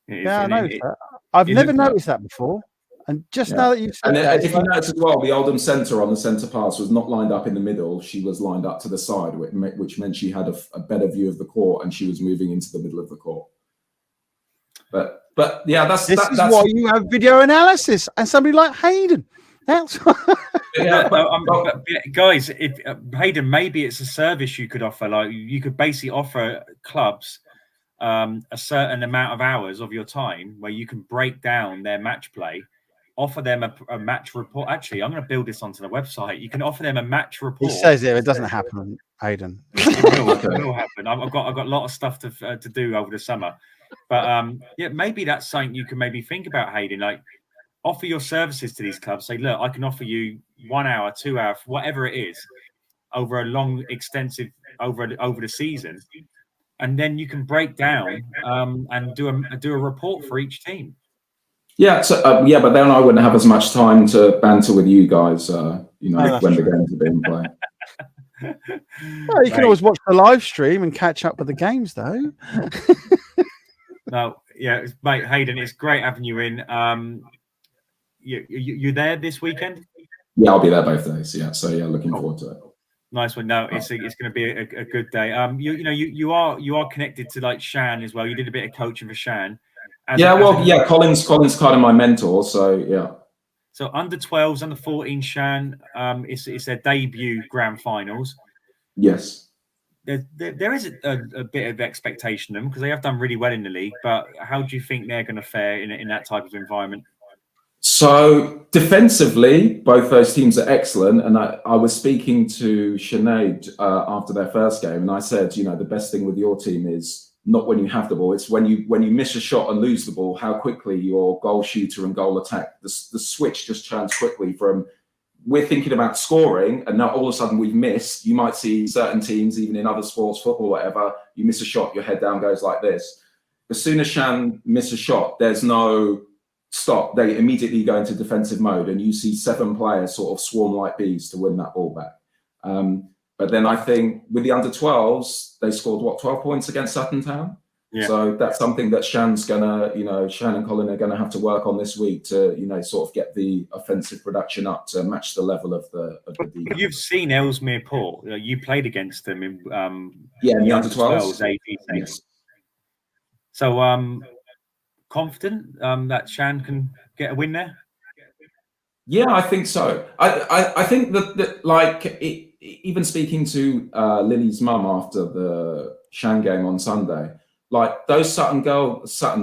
Yeah, I noticed that. I've never noticed that before. And just now that you've said that, if you notice as well, the Oldham centre on the centre pass was not lined up in the middle. She was lined up to the side, which meant she had a better view of the court and she was moving into the middle of the court. But yeah, that's why you have video analysis and somebody like Haydon. That's guys. If Haydon, maybe it's a service you could offer. Like you could basically offer clubs a certain amount of hours of your time where you can break down their match play, offer them a match report. Actually, I'm going to build this onto the website. You can offer them a match report. He says it doesn't happen, Haydon. It will happen. I've got a lot of stuff to do over the summer. But maybe that's something you can maybe think about, Haydon. Like, offer your services to these clubs. Say, look, I can offer you 1 hour, 2 hours, whatever it is, over a long, extensive over the season, and then you can break down and do a report for each team. Yeah. So but then I wouldn't have as much time to banter with you guys. When the games are being played. Well, you can always watch the live stream and catch up with the games, though. No, yeah, mate, Haydon, it's great having you in. You there this weekend? Yeah, I'll be there both days. Yeah, so yeah, looking forward to it. Nice one. No, it's going to be a good day. You are connected to like Shan as well. You did a bit of coaching for Shan. Colin's kind of my mentor. So yeah. So under 12s, under 14, Shan, it's their debut grand finals. Yes. There is a bit of expectation of them because they have done really well in the league. But how do you think they're going to fare in that type of environment? So defensively, both those teams are excellent. And I was speaking to Sinead after their first game, and I said, you know, the best thing with your team is not when you have the ball, it's when you miss a shot and lose the ball, how quickly your goal shooter and goal attack, the switch just turns quickly from we're thinking about scoring, and now all of a sudden we've missed. You might see certain teams, even in other sports, football, whatever, you miss a shot, your head down goes like this. As soon as Shan miss a shot, there's no stop. They immediately go into defensive mode, and you see 7 players sort of swarm like bees to win that ball back. But then I think with the under-12s, they scored, what, 12 points against Sutton Town? Yeah. So that's something that Shan's gonna, you know, Shan and Colin are gonna have to work on this week to, you know, sort of get the offensive production up to match the level of the defense. You've seen Ellesmere Port. You played against them in in the under-12s. Yes. So confident that Shan can get a win there? Yeah, I think so. I think that like even speaking to Lily's mum after the Shan game on Sunday, like those Sutton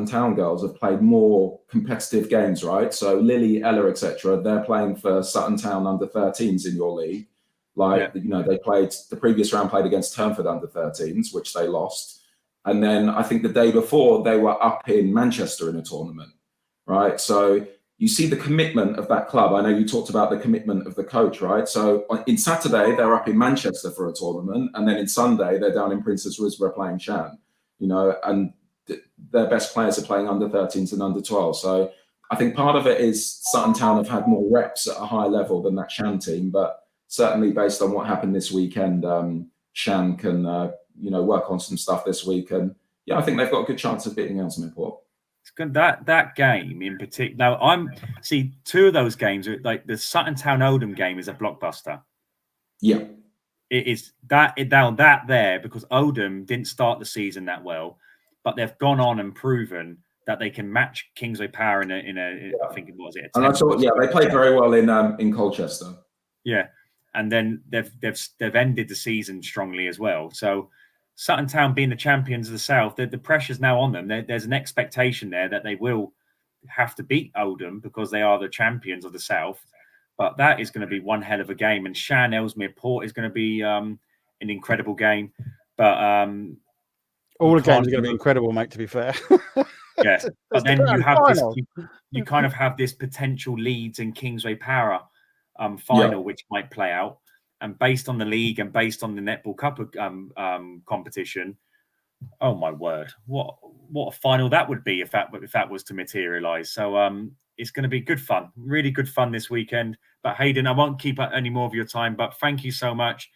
Town girls have played more competitive games, right? So Lily, Ella, etc. They're playing for Sutton Town under-13s in your league. Like you know, they played the previous round, played against Turnford under-13s, which they lost, and then I think the day before they were up in Manchester in a tournament, right? So you see the commitment of that club. I know you talked about the commitment of the coach, right? So in Saturday, they're up in Manchester for a tournament, and then in Sunday, they're down in Princess Risborough playing Shan. You know, and their best players are playing under-13s and under-12s. So I think part of it is Sutton Town have had more reps at a high level than that Shan team, but certainly based on what happened this weekend, Shan can, you know, work on some stuff this week. And yeah, I think they've got a good chance of beating Ellesmere Port. It's good. That game in particular. Now, see 2 of those games are like the Sutton Town Oldham game is a blockbuster. Yeah. It is that there because Oldham didn't start the season that well, but they've gone on and proven that they can match Kingsway Power in a I think it was it. And I thought, they played very well in Colchester. Yeah, and then they've ended the season strongly as well. So Sutton Town being the champions of the South, the pressure's now on them. There's an expectation there that they will have to beat Oldham because they are the champions of the South. But that is going to be one hell of a game. And Shan Ellesmere Port is going to be an incredible game. But all the games are going to be incredible, mate, to be fair. Yeah. But then you have this, you kind of have this potential Leeds and Kingsway Power final, which might play out. And based on the league and based on the Netball Cup competition, oh my word, what a final that would be if that was to materialise. So it's going to be good fun, really good fun this weekend. But Haydon, I won't keep up any more of your time, but thank you so much.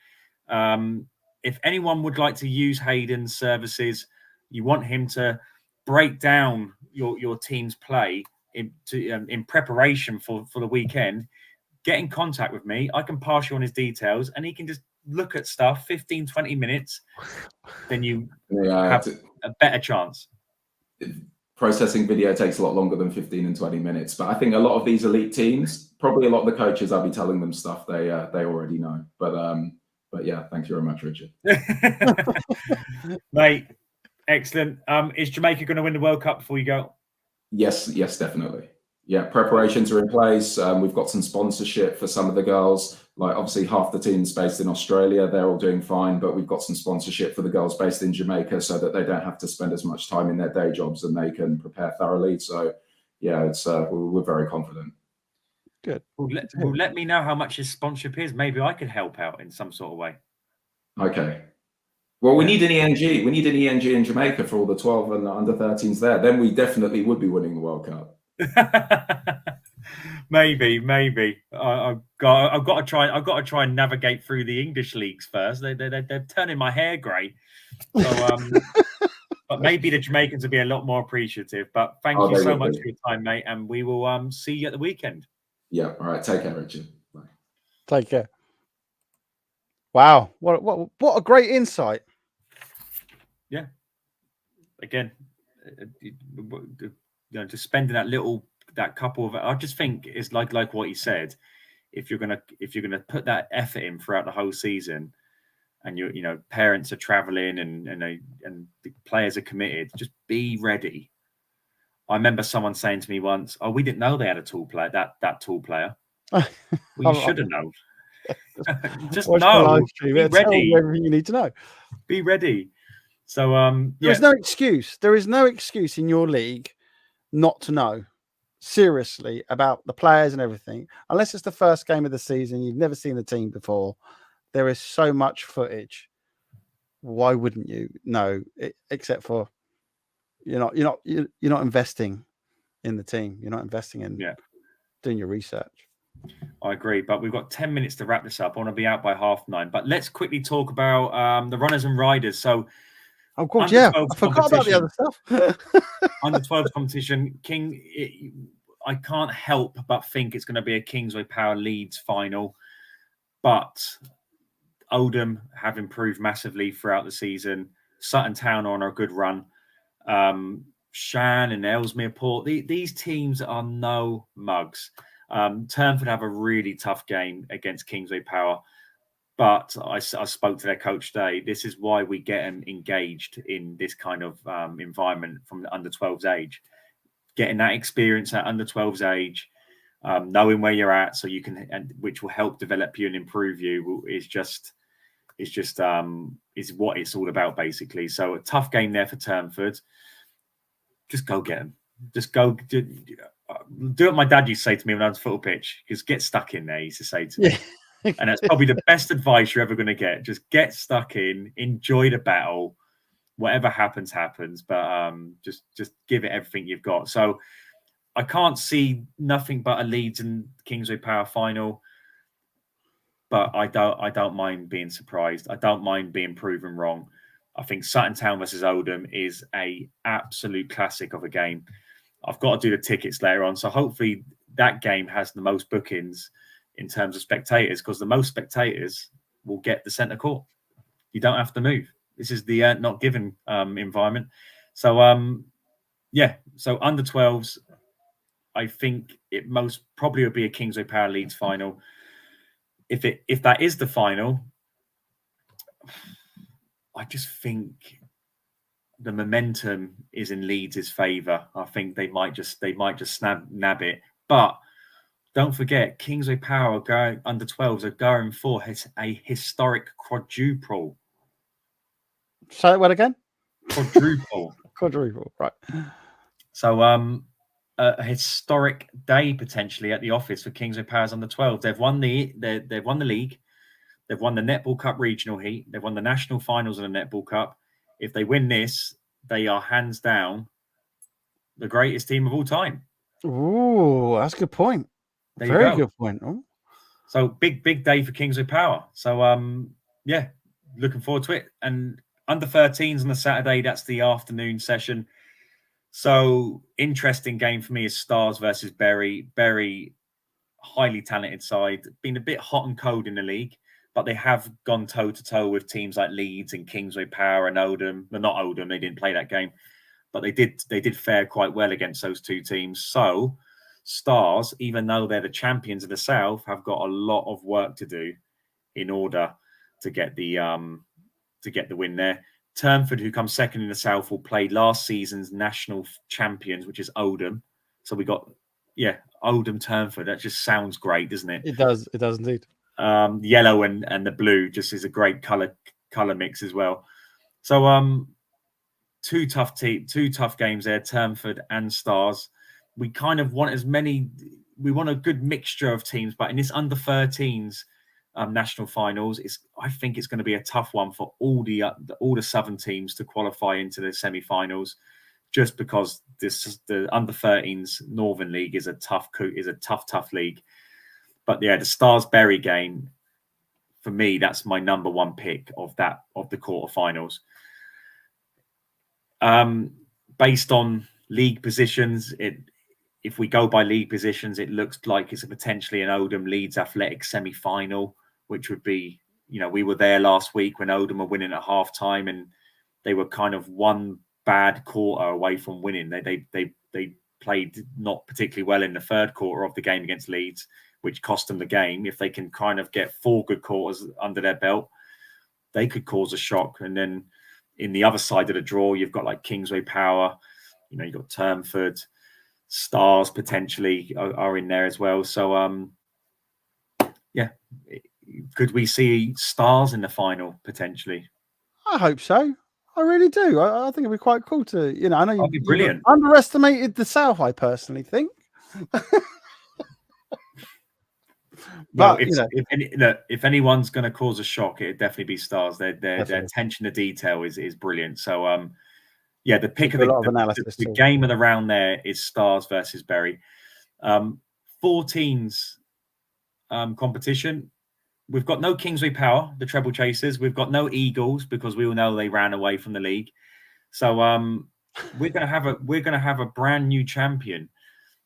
If anyone would like to use Haydon's services, you want him to break down your team's play in preparation for the weekend, get in contact with me. I can pass you on his details and he can just look at stuff 15, 20 minutes. Then you have a better chance. Processing video takes a lot longer than 15 and 20 minutes. But I think a lot of these elite teams, probably a lot of the coaches, I'll be telling them stuff they already know. But yeah, thanks very much, Richard. Mate, excellent. Is Jamaica going to win the World Cup before you go? Yes, definitely. Yeah, preparations are in place. We've got some sponsorship for some of the girls. Like obviously half the team's based in Australia. They're all doing fine, but we've got some sponsorship for the girls based in Jamaica so that they don't have to spend as much time in their day jobs and they can prepare thoroughly. So yeah, it's we're very confident. Good. Well, let me know how much his sponsorship is. Maybe I could help out in some sort of way. Okay. Well, we need an ENG. We need an ENG in Jamaica for all the 12 and the under-13s there. Then we definitely would be winning the World Cup. maybe. I've got to try and navigate through the English leagues first. They're turning my hair grey. So, but maybe the Jamaicans will be a lot more appreciative. But thank you so much for your time, mate, and we will see you at the weekend. Yeah. All right. Take care, Richard. Bye. Take care. Wow. What a great insight. Yeah. Again, just spending that couple of, I just think it's like what he said. If you're gonna put that effort in throughout the whole season, and parents are traveling and the players are committed, just be ready. I remember someone saying to me once, "Oh, we didn't know they had a tall player. That tall player." Well, you should have known. Just Watch the know. live stream. Be It'll tell you ready. everything you need to know. Be ready. So There is no excuse. There is no excuse in your league not to know seriously about the players and everything, unless it's the first game of the season. You've never seen the team before. There is so much footage. Why wouldn't you know? Except for you're not investing in the team. You're not investing in doing your research. I agree, but we've got 10 minutes to wrap this up. I want to be out by 9:30. But let's quickly talk about the runners and riders. So, oh god, yeah, I forgot about the other stuff. Under 12 competition, I can't help but think it's going to be a Kingsway Power Leeds final. But Oldham have improved massively throughout the season. Sutton Town are on a good run. Shan and Ellesmere Port, these teams are no mugs. Turnford have a really tough game against Kingsway Power, but I spoke to their coach today. This is why we get them engaged in this kind of environment from the under 12s age. Getting that experience at under 12s age, knowing where you're at, so you can, and which will help develop you and improve you, is what it's all about, basically. So a tough game there for Turnford. Just go get them. Just go do what my dad used to say to me when I was football pitch. Just get stuck in there, he used to say to me. And that's probably the best advice you're ever going to get. Just get stuck in, enjoy the battle. Whatever happens, happens. But just give it everything you've got. So I can't see nothing but a Leeds and Kingsway Power final. But I don't mind being surprised. I don't mind being proven wrong. I think Sutton Town versus Oldham is a absolute classic of a game. I've got to do the tickets later on, so hopefully that game has the most bookings in terms of spectators, because the most spectators will get the centre court. You don't have to move. This is the not given environment. So so under 12s, I think it most probably will be a Kingsway Power Leeds final. If that is the final, I just think the momentum is in Leeds' favour. I think they might just nab it. But don't forget, Kingsway Power going under 12s are going for a historic quadruple. Say that word again. Quadruple. Quadruple, right? So a historic day potentially at the office for Kingsway Powers under 12. They've won the league. They've won the Netball Cup regional heat. They've won the national finals of the Netball Cup. If they win this, they are hands down the greatest team of all time. Ooh, that's a good point. Very good point. Ooh. So big day for Kingsway Power. So looking forward to it. And under 13s on the Saturday, that's the afternoon session. So interesting game for me is Stars versus Bury. Bury, highly talented side, been a bit hot and cold in the league, but they have gone toe-to-toe with teams like Leeds and Kingsway Power and Oldham. Well, not Oldham, they didn't play that game, but they did fare quite well against those two teams. So Stars, even though they're the champions of the South, have got a lot of work to do in order to get the win there. Turnford, who comes second in the South, will play last season's national champions, which is Oldham. So we got Oldham Turnford. That just sounds great, doesn't it? It does indeed. Yellow and the blue just is a great color mix as well. So two tough games there, Turnford and Stars. We kind of want we want a good mixture of teams, but in this under 13s national finals, I think it's going to be a tough one for all the southern teams to qualify into the semi-finals, just because the under 13s Northern League is a tough league. But yeah, the Stars Bury game, for me, that's my number one pick of the quarterfinals. Based on league positions, if we go by league positions, it looks like it's potentially an Oldham Leeds Athletic semi-final, which would be, we were there last week when Oldham were winning at half-time, and they were kind of one bad quarter away from winning. They played not particularly well in the third quarter of the game against Leeds, which cost them the game. If they can kind of get 4 good quarters under their belt, they could cause a shock. And then in the other side of the draw, you've got like Kingsway Power, you've got Turnford, Stars potentially are in there as well. So yeah, could we see Stars in the final potentially? I hope so. I really do. I think it'd be quite cool to, I know That'd be you brilliant. underestimated the South, I personally think. Well, But, if anyone's going to cause a shock, it'd definitely be Stars. Their Definitely. attention to detail is brilliant. So yeah, the pick of do a lot of analysis the too. game of the round there is Stars versus Bury. 14's competition. We've got no Kingsway Power, the treble chasers. We've got no Eagles because we all know they ran away from the league. So we're going to have a brand new champion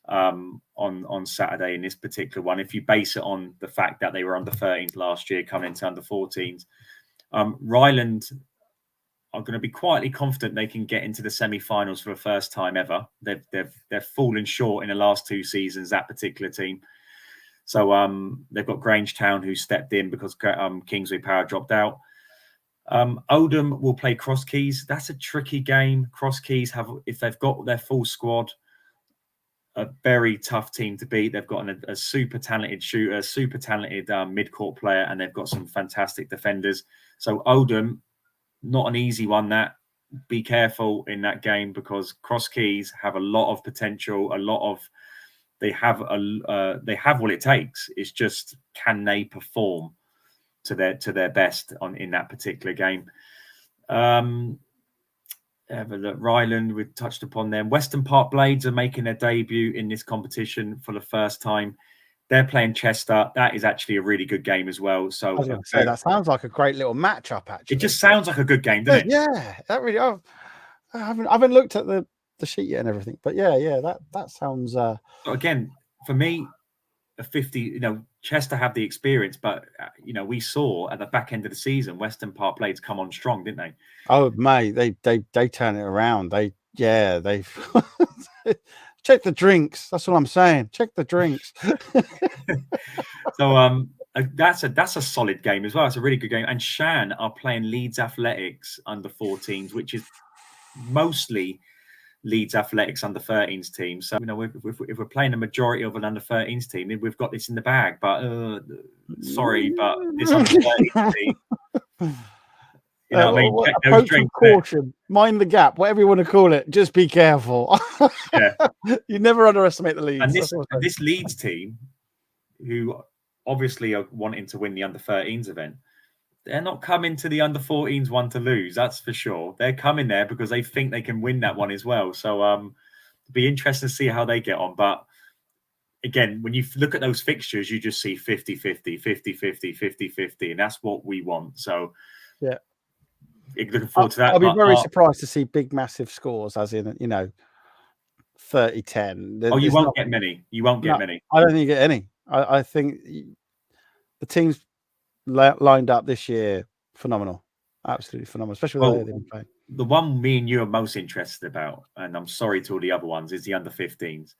on Saturday in this particular one. If you base it on the fact that they were under 13s last year, coming into under 14s, Ryland are going to be quietly confident they can get into the semi-finals for the first time ever. They've fallen short in the last 2 seasons, that particular team. So they've got Grangetown who stepped in because Kingsway Power dropped out. Oldham will play Cross Keys. That's a tricky game. Cross Keys if they've got their full squad, a very tough team to beat. They've got a super talented shooter, super talented mid-court player, and they've got some fantastic defenders. So Oldham, not an easy one. That be careful in that game because Cross Keys have a lot of potential. They have what it takes. It's just, can they perform to their best in that particular game? Ryland, we've touched upon them. Western Park Blades are making their debut in this competition for the first time. They're playing Chester. That is actually a really good game as well. So I was going to say, that sounds like a great little matchup. Actually, it just sounds like a good game, doesn't it? Yeah, that really. I haven't looked at the sheet yet and everything, but yeah, that sounds. So again, for me, a 50. Chester have the experience, but we saw at the back end of the season, Western Park Blades come on strong, didn't they? Oh, mate, they turn it around. They've check the drinks. That's what I'm saying. Check the drinks. So that's a solid game as well. It's a really good game. And Shan are playing Leeds Athletics under 14s, which is mostly Leeds Athletics under 13s team. So if we're playing a majority of an under 13s team, we've got this in the bag. But sorry, but this under 13s team. You know what I mean? Approach with caution. Mind the gap. Whatever you want to call it. Just be careful. Yeah. You never underestimate the Leeds. And this Leeds team, who obviously are wanting to win the under 13s event, they're not coming to the under 14s one to lose. That's for sure. They're coming there because they think they can win that one as well. So it'll be interesting to see how they get on. But again, when you look at those fixtures, you just see 50-50, 50-50, 50-50, and that's what we want. So yeah. Looking forward to that. I'll be very surprised to see big, massive scores, as in, 30-10. Oh, you won't get many. You won't get many. I don't think you get any. I think the teams lined up this year, phenomenal. Absolutely phenomenal, especially with the way they've been playing. The one me and you are most interested about, and I'm sorry to all the other ones, is the under 15s.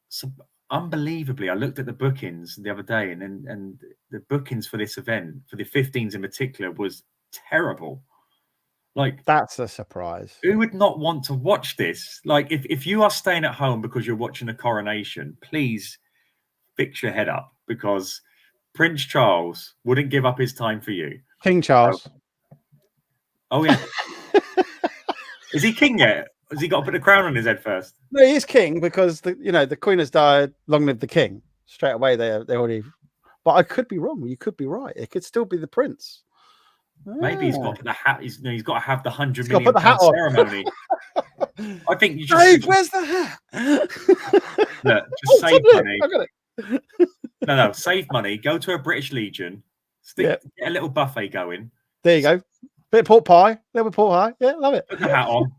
So unbelievably, I looked at the bookings the other day, and the bookings for this event, for the 15s in particular, was terrible. Like, that's a surprise. Who would not want to watch this? Like, if you are staying at home because you're watching the coronation, please fix your head up, because Prince Charles wouldn't give up his time for you. King Charles. Oh yeah. Is he king yet? Has he got to put the crown on his head first? No, he is king because the Queen has died. Long live the king! Straight away, they already. But I could be wrong. You could be right. It could still be the prince. Maybe he's got to put the hat. He's got to have the £100 million ceremony. I think you just. Dave, where's the hat? Look, just save money. I got it. No, save money. Go to a British Legion. Get a little buffet going. There you go. Bit of pork pie. Little bit of pork pie. Yeah, love it. Put the hat on.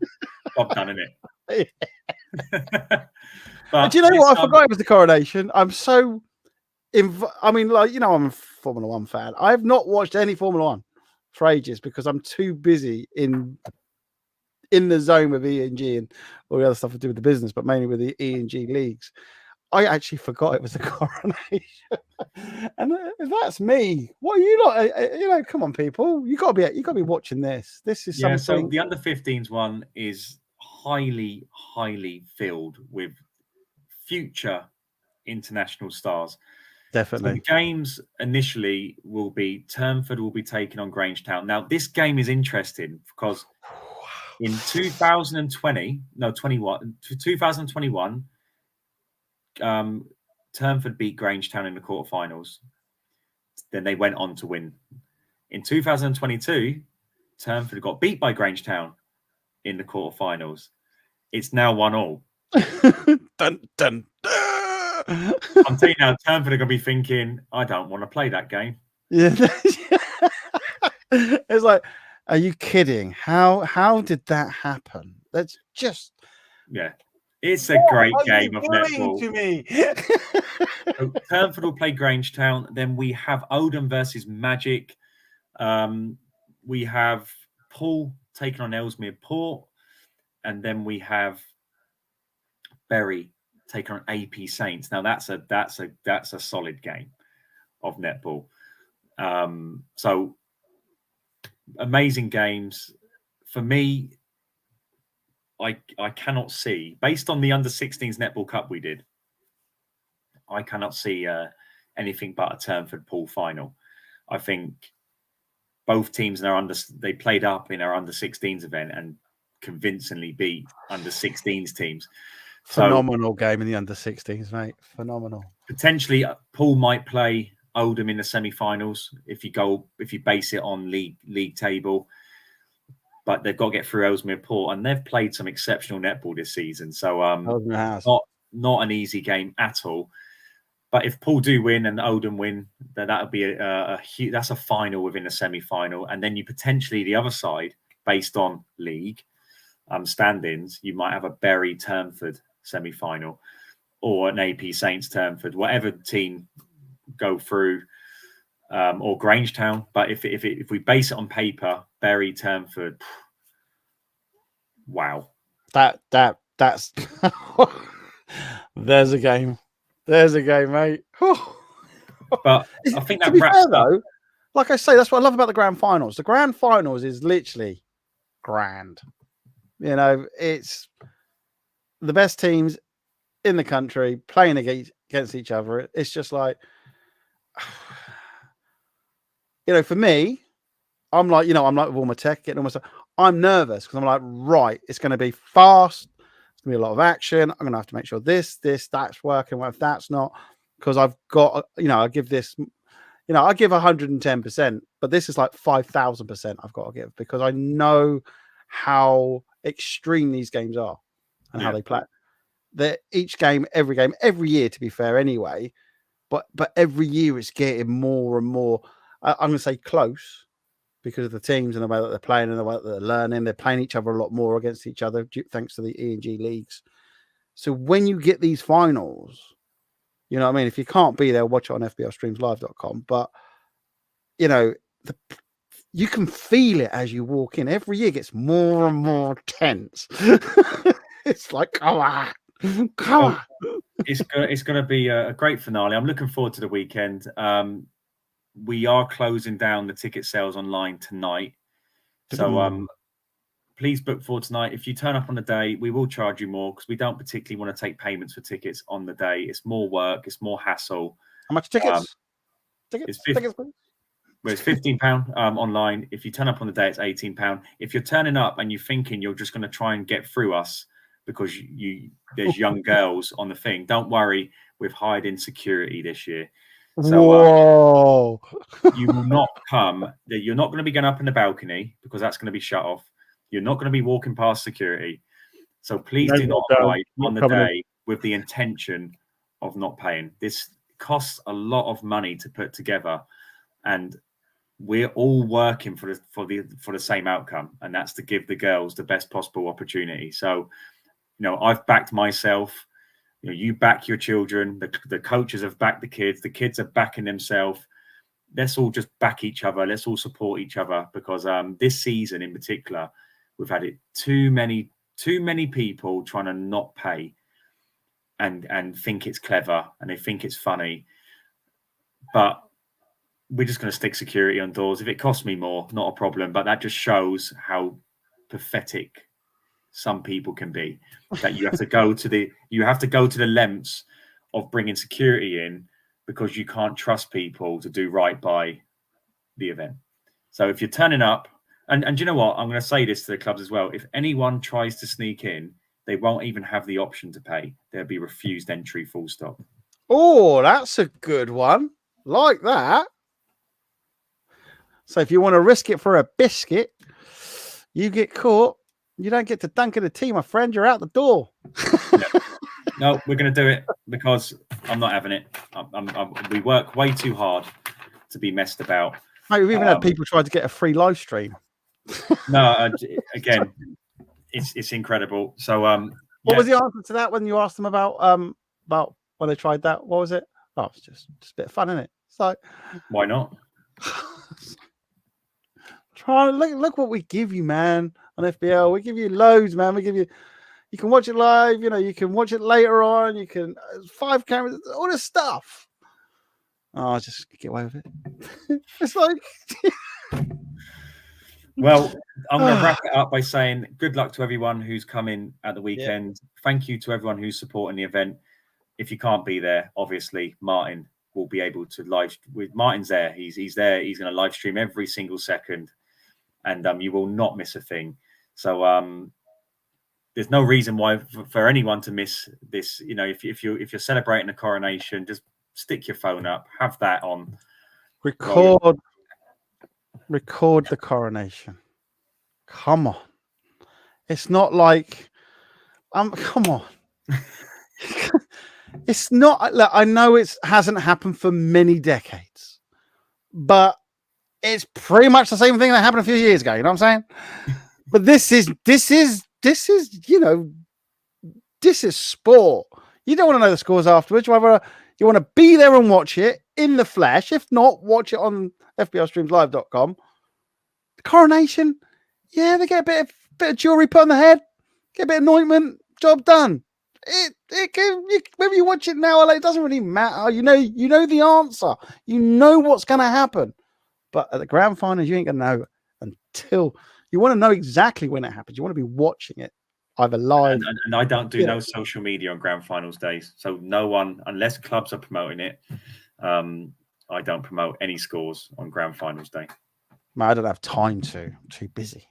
Bob done, innit? But do you know what? I forgot it was the coronation. I'm so. I'm a Formula One fan. I have not watched any Formula One for ages because I'm too busy in the zone with ENG and all the other stuff to do with the business, but mainly with the ENG leagues. I actually forgot it was a coronation. And if that's me, what are you not? Come on, people. You gotta be watching this. This is something. So the under 15s one is highly, highly filled with future international stars. So Definitely. the games initially will be Turnford will be taking on Grangetown. Now, this game is interesting because in 2021, Turnford beat Grangetown in the quarterfinals. Then they went on to win. In 2022, Turnford got beat by Grangetown in the quarterfinals. It's now 1-1. Dun, dun, dun. I'm telling you now, Turnford are going to be thinking, I don't want to play that game. Yeah. It's like, are you kidding? How did that happen? That's just It's a great game of netball. to me. So Turnford will play Grangetown. Then we have Oldham versus Magic. We have Paul taking on Ellesmere Port, and then we have Bury taking on AP Saints. Now that's a solid game of netball. So amazing games. For me, I cannot see, based on the under-16s Netball Cup we did, I cannot see anything but a Turnford Pool final. I think both teams they played up in our under-16s event and convincingly beat under-16s teams. Phenomenal game in the under-16s, mate. Phenomenal. Potentially, Pool might play Oldham in the semi-finals if you base it on league table. But they've got to get through Ellesmere Port, and they've played some exceptional netball this season. So not an easy game at all. But if Poole do win and Oldham win, then that would be that's a final within a semi-final. And then you potentially, the other side, based on league standings, you might have a Bury Turnford semi-final or an AP Saints Turnford, whatever team go through. Or Grangetown, but if we base it on paper, Bury Turnford, wow, that's there's a game, mate. But I think that to be wraps fair, up. though, like I say, that's what I love about the grand finals. The grand finals is literally grand. You know, it's the best teams in the country playing against each other. It's just like, you know, for me, I'm like with all my tech, getting all my stuff. I'm nervous because I'm like, right, it's going to be fast. It's going to be a lot of action. I'm going to have to make sure that's working. Well, if that's not, because I've got, I give this, I give 110%, but this is like 5,000% I've got to give because I know how extreme these games are and how they play. They're each game, every year, to be fair, anyway. But every year it's getting more and more. I'm going to say close because of the teams and the way that they're playing and the way that they're learning. They're playing each other a lot more against each other thanks to the ENG leagues. So when you get these finals, you know what I mean? If you can't be there, watch it on fblstreamslive.com. But, you can feel it as you walk in. Every year gets more and more tense. It's like, come on. It's going to be a great finale. I'm looking forward to the weekend. We are closing down the ticket sales online tonight. So please book for tonight. If you turn up on the day, we will charge you more because we don't particularly want to take payments for tickets on the day. It's more work. It's more hassle. How much tickets? It's £15 online. If you turn up on the day, it's £18. If you're turning up and you're thinking you're just going to try and get through us because there's young girls on the thing, don't worry. We've hired in security this year. So you will not come. You're not going to be going up in the balcony because that's going to be shut off. You're not going to be walking past security. So please do not arrive on the day with the intention of not paying. This costs a lot of money to put together, and we're all working for the same outcome, and that's to give the girls the best possible opportunity. So, I've backed myself. You back your children. The coaches have backed the kids are backing themselves. Let's all just back each other. Let's all support each other because this season in particular, we've had too many people trying to not pay and think it's clever and they think it's funny. But we're just going to stick security on doors. If it costs me more, not a problem. But that just shows how pathetic some people can be. That you have to go to the lengths of bringing security in because you can't trust people to do right by the event. So if you're turning up, and you know what, I'm going to say this to the clubs as well. If anyone tries to sneak in, they won't even have the option to pay. They'll be refused entry, full stop. Oh, that's a good one. Like that. So if you want to risk it for a biscuit, you get caught. You don't get to dunk in the tea, my friend. You're out the door. No, we're going to do it because I'm not having it. We work way too hard to be messed about. Mate, we've even had people try to get a free live stream. No, again, it's incredible. So, what was the answer to that when you asked them about when they tried that? What was it? Oh, it's just a bit of fun, isn't it? It's like, why not? Try look what we give you, man. On FPL, we give you loads, man. We give you. You can watch it live. You know, you can watch it later on. You can 5 cameras, all this stuff. Oh, just get away with it. It's like. Well, I'm going to wrap it up by saying good luck to everyone who's coming at the weekend. Yeah. Thank you to everyone who's supporting the event. If you can't be there, obviously, Martin will be able to live. With Martin's there. He's there. He's going to live stream every single second, and you will not miss a thing. So there's no reason why for anyone to miss this. You know, if you're celebrating a coronation, just stick your phone up, have that on, record the coronation. Come on, it's not like come on. It's not. Look, I know it hasn't happened for many decades, but it's pretty much the same thing that happened a few years ago. You know what I'm saying? But this is you know, this is sport. You don't want to know the scores afterwards. You want to be there and watch it in the flesh. If not, watch it on FBLStreamsLive.com. The coronation, yeah, they get a bit of jewelry put on the head, get a bit of anointment, job done. It can, whether you watch it now or later, it doesn't really matter. You know the answer. You know what's going to happen. But at the grand finals, you ain't going to know until you want to know exactly when it happens. You want to be watching it either live. And I don't do no social media on grand finals days. So no one, unless clubs are promoting it, I don't promote any scores on grand finals day. I don't have time to. I'm too busy.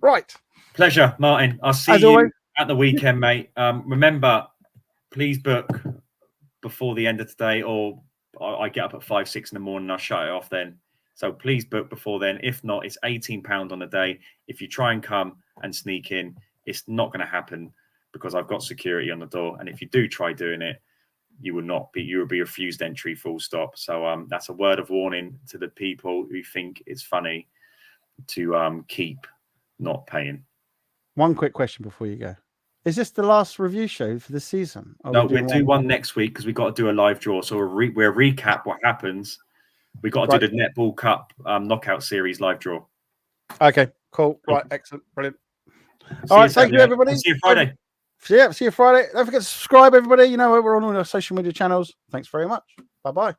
Right. Pleasure, Martin. I'll see you at the weekend, mate. Remember, please book before the end of today, or I get up at 5, 6 in the morning and I'll shut it off then. So please book before then. If not, it's £18 on the day. If you try and come and sneak in, it's not going to happen because I've got security on the door. And if you do try doing it, you will be refused entry, full stop. So that's a word of warning to the people who think it's funny to keep not paying. One quick question before you go. Is this the last review show for the season? No, we'll do one next week because we've got to do a live draw. So we'll recap what happens. We've got to do the Netball Cup knockout series live draw. Okay, cool. Right, excellent. Brilliant. All right, thank you, everybody. See you Friday. Yeah, see you Friday. Don't forget to subscribe, everybody. You know, we're on all our social media channels. Thanks very much. Bye-bye.